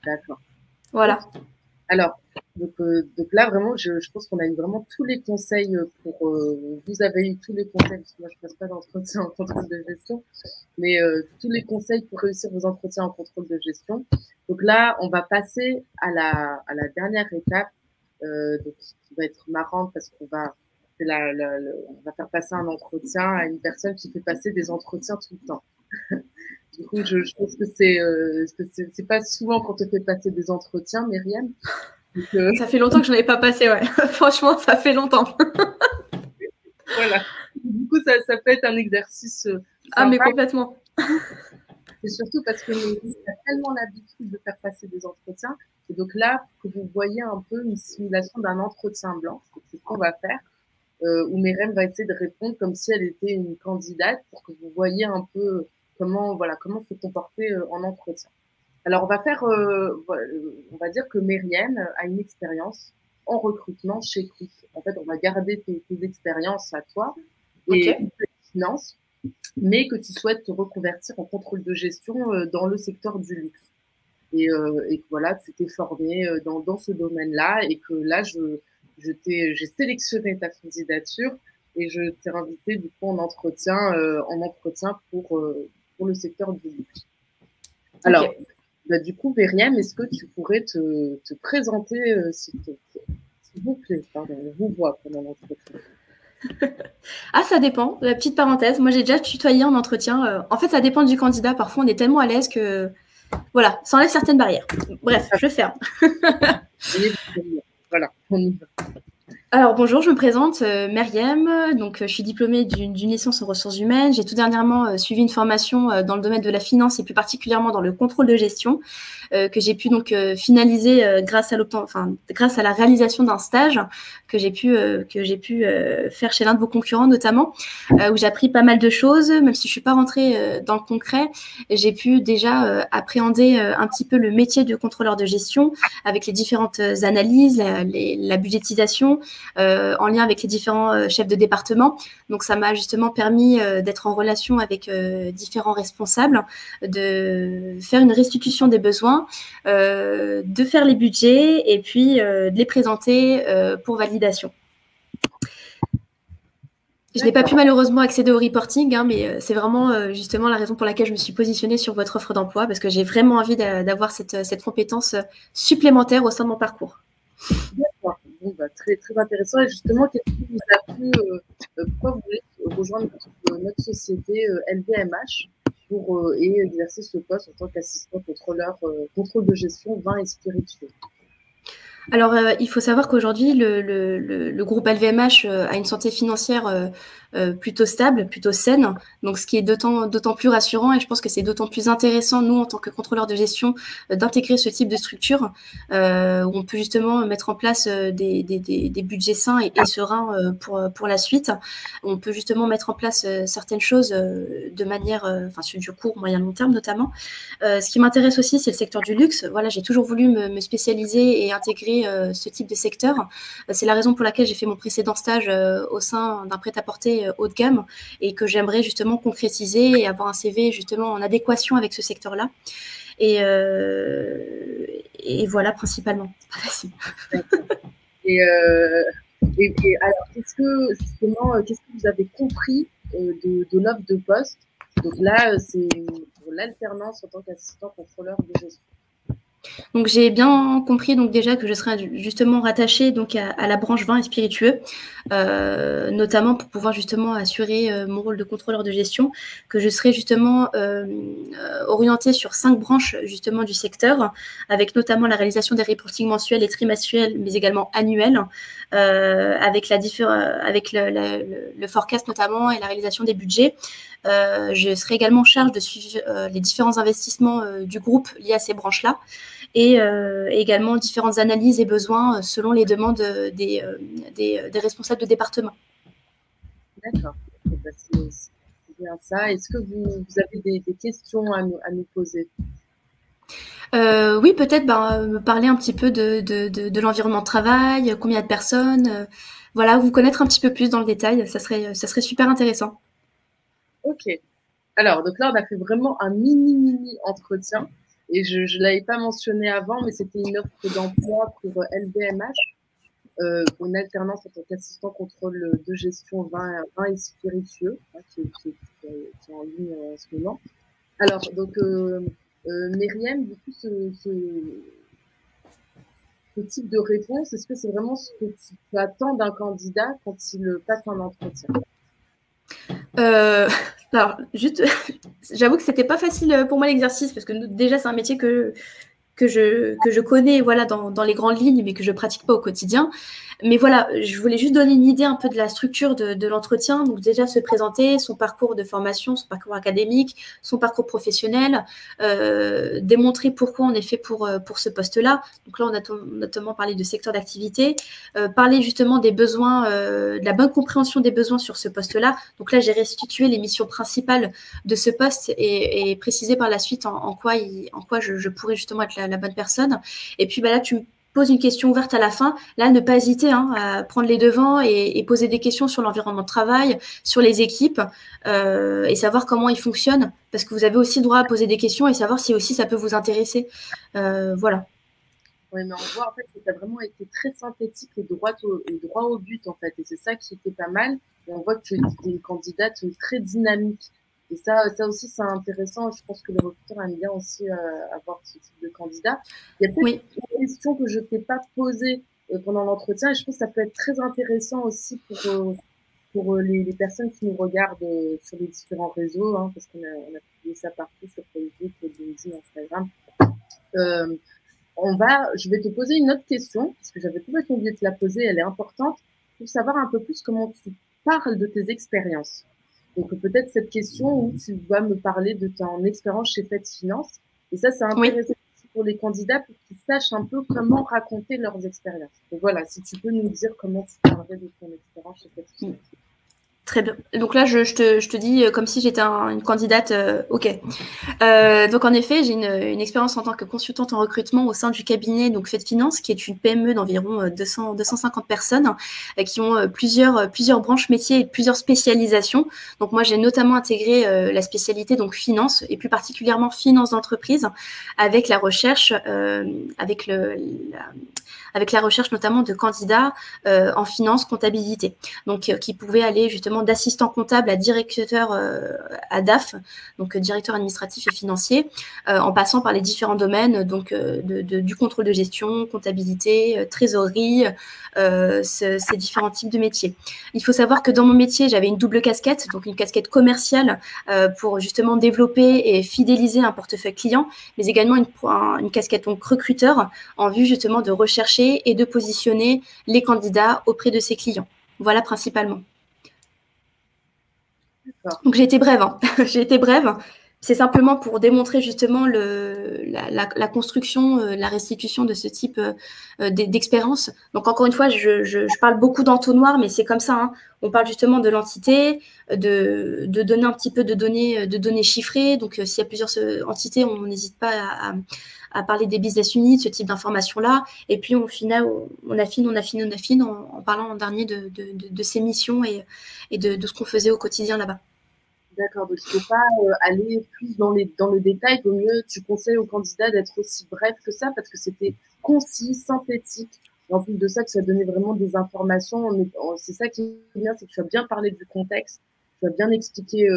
D'accord. Voilà. Alors, donc là, vraiment, je pense qu'on a eu vraiment tous les conseils vous avez eu tous les conseils, parce que moi, je ne passe pas d'entretien en contrôle de gestion, mais tous les conseils pour réussir vos entretiens en contrôle de gestion. Donc là, on va passer à la dernière étape, donc, qui va être marrante parce qu'on va on va faire passer un entretien à une personne qui fait passer des entretiens tout le temps. Du coup, je pense que c'est pas souvent qu'on te fait passer des entretiens, Myriam. Donc, ça fait longtemps que je n'en ai pas passé, ouais. Franchement, ça fait longtemps. Voilà. Du coup, ça peut être un exercice sympa. Ah, mais complètement. Et surtout parce que Myriam a tellement l'habitude de faire passer des entretiens. Et donc là, que vous voyez un peu une simulation d'un entretien blanc, c'est ce qu'on va faire. Où Myriam va essayer de répondre comme si elle était une candidate pour que vous voyez un peu comment se comporter en entretien. Alors, on va dire que Myriam a une expérience en recrutement chez Quick. En fait, on va garder tes expériences à toi et finance, mais que tu souhaites te reconvertir en contrôle de gestion dans le secteur du luxe. Et que voilà, tu t'es formé dans ce domaine-là et que là, j'ai sélectionné ta candidature et je t'ai invité du coup en entretien pour le secteur du luxe. Alors, du coup, Myriam, est-ce que tu pourrais te présenter, s'il vous plaît, pardon, on vous voit pendant l'entretien. Ah, ça dépend. La petite parenthèse, moi j'ai déjà tutoyé en entretien. En fait, ça dépend du candidat. Parfois, on est tellement à l'aise que voilà, ça enlève certaines barrières. Bref, je ferme. Voilà, on y va. Alors bonjour, je me présente, Myriam, donc je suis diplômée d'une licence en ressources humaines. J'ai tout dernièrement suivi une formation dans le domaine de la finance et plus particulièrement dans le contrôle de gestion que j'ai pu donc finaliser grâce à la réalisation d'un stage que j'ai pu faire chez l'un de vos concurrents notamment, où j'ai appris pas mal de choses, même si je suis pas rentrée dans le concret. J'ai pu déjà appréhender un petit peu le métier de contrôleur de gestion avec les différentes analyses, la budgétisation, en lien avec les différents chefs de département. Donc, ça m'a justement permis d'être en relation avec différents responsables, de faire une restitution des besoins, de faire les budgets et puis de les présenter pour validation. Je n'ai pas pu malheureusement accéder au reporting, mais c'est vraiment justement la raison pour laquelle je me suis positionnée sur votre offre d'emploi, parce que j'ai vraiment envie d'avoir cette compétence supplémentaire au sein de mon parcours. D'accord. Bon, très, très intéressant. Et justement, qu'est-ce qui vous a plu, pourquoi vous voulez rejoindre notre société LVMH? et exercer ce poste en tant qu'assistant contrôleur, contrôle de gestion vin et spiritueux. Alors, il faut savoir qu'aujourd'hui, le groupe LVMH a une santé financière plutôt stable, plutôt saine. Donc, ce qui est d'autant plus rassurant, et je pense que c'est d'autant plus intéressant, nous, en tant que contrôleurs de gestion, d'intégrer ce type de structure où on peut justement mettre en place des budgets sains et sereins pour la suite. On peut justement mettre en place certaines choses de manière, sur du court, moyen, long terme notamment. Ce qui m'intéresse aussi, c'est le secteur du luxe. Voilà, j'ai toujours voulu me spécialiser et intégrer ce type de secteur. C'est la raison pour laquelle j'ai fait mon précédent stage au sein d'un prêt-à-porter haut de gamme et que j'aimerais justement concrétiser et avoir un CV justement en adéquation avec ce secteur-là. Et voilà, principalement. Et alors, qu'est-ce que vous avez compris de l'offre de poste? Donc là, c'est pour l'alternance en tant qu'assistant contrôleur de gestion. Donc j'ai bien compris donc déjà que je serai justement rattachée donc à la branche vin et spiritueux, notamment pour pouvoir justement assurer mon rôle de contrôleur de gestion, que je serai justement orientée sur 5 branches justement du secteur, avec notamment la réalisation des reportings mensuels et trimestriels, mais également annuels, avec le forecast notamment et la réalisation des budgets. Je serai également en charge de suivre les différents investissements du groupe liés à ces branches-là et également différentes analyses et besoins selon les demandes des responsables de département. D'accord, c'est bien ça. Est-ce que vous avez des questions à nous poser? Oui, peut-être me parler un petit peu de l'environnement de travail, combien de personnes, voilà, vous connaître un petit peu plus dans le détail, ça serait super intéressant. Ok. Alors, donc là, on a fait vraiment un mini entretien. Et je ne l'avais pas mentionné avant, mais c'était une offre d'emploi pour LVMH, pour une alternance en tant qu'assistant contrôle de gestion vin et spiritueux, qui est en ligne en ce moment. Alors, donc, Myriam, du coup, ce type de réponse, est-ce que c'est vraiment ce que tu attends d'un candidat quand il passe un entretien? Alors, juste, j'avoue que c'était pas facile pour moi l'exercice parce que déjà c'est un métier que je connais voilà dans les grandes lignes mais que je pratique pas au quotidien. Mais voilà, je voulais juste donner une idée un peu de la structure de l'entretien. Donc déjà se présenter, son parcours de formation, son parcours académique, son parcours professionnel, démontrer pourquoi on est fait pour ce poste-là. Donc là, on a notamment parlé de secteur d'activité, parler justement des besoins, de la bonne compréhension des besoins sur ce poste-là. Donc là, j'ai restitué les missions principales de ce poste et précisé par la suite en quoi je pourrais justement être la bonne personne. Et puis là, tu me pose une question ouverte à la fin. Là, ne pas hésiter à prendre les devants et poser des questions sur l'environnement de travail, sur les équipes et savoir comment ils fonctionnent. Parce que vous avez aussi le droit à poser des questions et savoir si aussi ça peut vous intéresser. Voilà. Oui, mais on voit en fait que tu as vraiment été très synthétique et droit au but en fait. Et c'est ça qui était pas mal. Et on voit que tu es une candidate très dynamique. Et ça aussi, c'est intéressant. Je pense que les recruteurs aiment bien aussi avoir ce type de candidat. Il y a peut-être une question que je ne t'ai pas posée pendant l'entretien. Et je pense que ça peut être très intéressant aussi pour les personnes qui nous regardent sur les différents réseaux, parce qu'on a publié ça partout sur Facebook, LinkedIn, Instagram. Je vais te poser une autre question, parce que j'avais complètement oublié de te la poser, elle est importante, pour savoir un peu plus comment tu parles de tes expériences. Donc, peut-être cette question où tu vas me parler de ton expérience chez Fed Finance. Et ça, c'est intéressant aussi pour les candidats pour qu'ils sachent un peu comment raconter leurs expériences. Donc voilà, si tu peux nous dire comment tu parlerais de ton expérience chez Fed Finance. Très bien. Donc là, je te dis comme si j'étais une candidate. OK. Donc en effet, j'ai une expérience en tant que consultante en recrutement au sein du cabinet donc Fed Finance, qui est une PME d'environ 250 personnes qui ont plusieurs branches métiers et plusieurs spécialisations. Donc moi, j'ai notamment intégré la spécialité donc finance et plus particulièrement finance d'entreprise avec la recherche, avec la recherche notamment de candidats en finance, comptabilité. Donc qui pouvaient aller justement justement d'assistant comptable à directeur à DAF, donc directeur administratif et financier, en passant par les différents domaines donc du contrôle de gestion, comptabilité, trésorerie, ces différents types de métiers. Il faut savoir que dans mon métier, j'avais une double casquette, donc une casquette commerciale pour justement développer et fidéliser un portefeuille client, mais également une casquette donc recruteur en vue justement de rechercher et de positionner les candidats auprès de ses clients. Voilà principalement. Donc j'ai été brève, hein. J'ai été brève. C'est simplement pour démontrer justement la construction, la restitution de ce type d'expérience. Donc encore une fois, je parle beaucoup d'entonnoir, mais c'est comme ça. Hein. On parle justement de l'entité, de donner un petit peu de données chiffrées. Donc s'il y a plusieurs entités, on n'hésite pas à parler des business units, ce type d'informations-là. Et puis on affine en parlant en dernier de ces missions et de ce qu'on faisait au quotidien là-bas. D'accord, donc il ne faut pas aller plus dans le détail. Vaut mieux, tu conseilles aux candidats d'être aussi bref que ça parce que c'était concis, synthétique. Et en plus de ça, tu as donné vraiment des informations. C'est ça qui est bien, c'est que tu as bien parlé du contexte. Tu as bien expliqué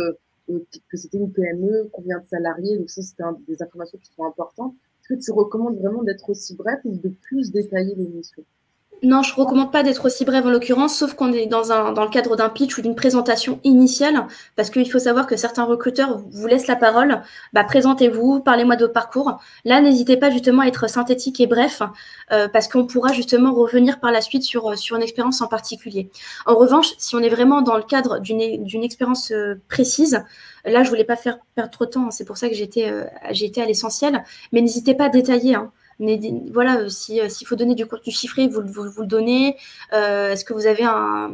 que c'était une PME, combien de salariés. Donc ça, c'était des informations qui sont importantes. Est-ce que tu recommandes vraiment d'être aussi bref ou de plus détailler l'émission? Non, je ne recommande pas d'être aussi brève en l'occurrence, sauf qu'on est dans le cadre d'un pitch ou d'une présentation initiale, parce qu'il faut savoir que certains recruteurs vous laissent la parole. Présentez-vous, parlez-moi de votre parcours. Là, n'hésitez pas justement à être synthétique et bref, parce qu'on pourra justement revenir par la suite sur une expérience en particulier. En revanche, si on est vraiment dans le cadre d'une expérience précise, là, je ne voulais pas faire perdre trop de temps, c'est pour ça que j'ai été à l'essentiel, mais n'hésitez pas à détailler, hein. Mais voilà, s'il faut donner du contenu chiffré, vous le donnez. Est-ce que vous avez un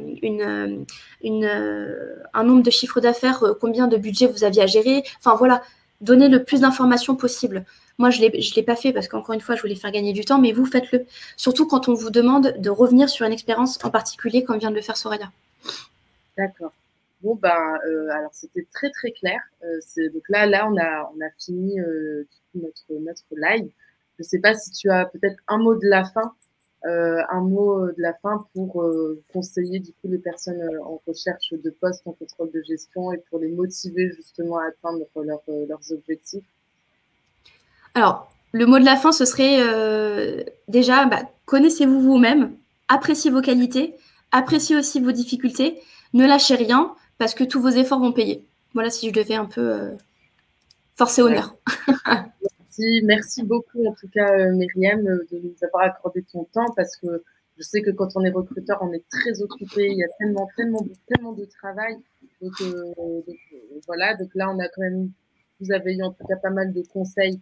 nombre de chiffres d'affaires, combien de budget vous aviez à gérer? Enfin voilà, donnez le plus d'informations possible. Moi, je l'ai pas fait parce qu'encore une fois, je voulais faire gagner du temps, mais vous, faites-le. Surtout quand on vous demande de revenir sur une expérience en particulier, comme vient de le faire Soraya. D'accord. Bon, alors c'était très très clair. Donc là, on a fini notre live. Je ne sais pas si tu as peut-être un mot de la fin, pour conseiller du coup les personnes en recherche de poste en contrôle de gestion et pour les motiver justement à atteindre leurs objectifs. Alors, le mot de la fin, ce serait déjà, connaissez-vous vous-même, appréciez vos qualités, appréciez aussi vos difficultés, ne lâchez rien parce que tous vos efforts vont payer. Voilà si je devais un peu forcer honneur. Merci beaucoup en tout cas Myriam de nous avoir accordé ton temps parce que je sais que quand on est recruteur, on est très occupé, il y a tellement de travail. Donc voilà, donc là vous avez eu en tout cas pas mal de conseils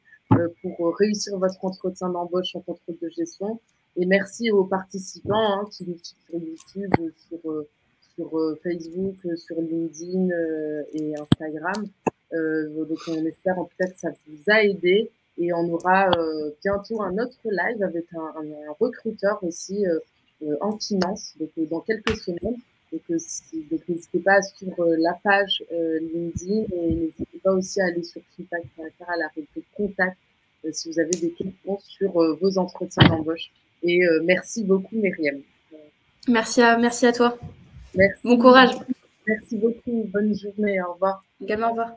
pour réussir votre entretien d'embauche en contrôle de gestion. Et merci aux participants qui nous suivent sur YouTube, sur Facebook, sur LinkedIn et Instagram. Donc on espère en tout cas que ça vous a aidé. Et on aura bientôt un autre live avec un recruteur aussi en finance, donc dans quelques semaines. Donc n'hésitez pas à suivre la page LinkedIn et n'hésitez pas aussi à aller sur feedback.fr à la rubrique contact si vous avez des questions sur vos entretiens d'embauche. Et merci beaucoup Myriam. Merci à toi. Merci. Bon courage. Merci beaucoup. Bonne journée. Au revoir. Également, au revoir.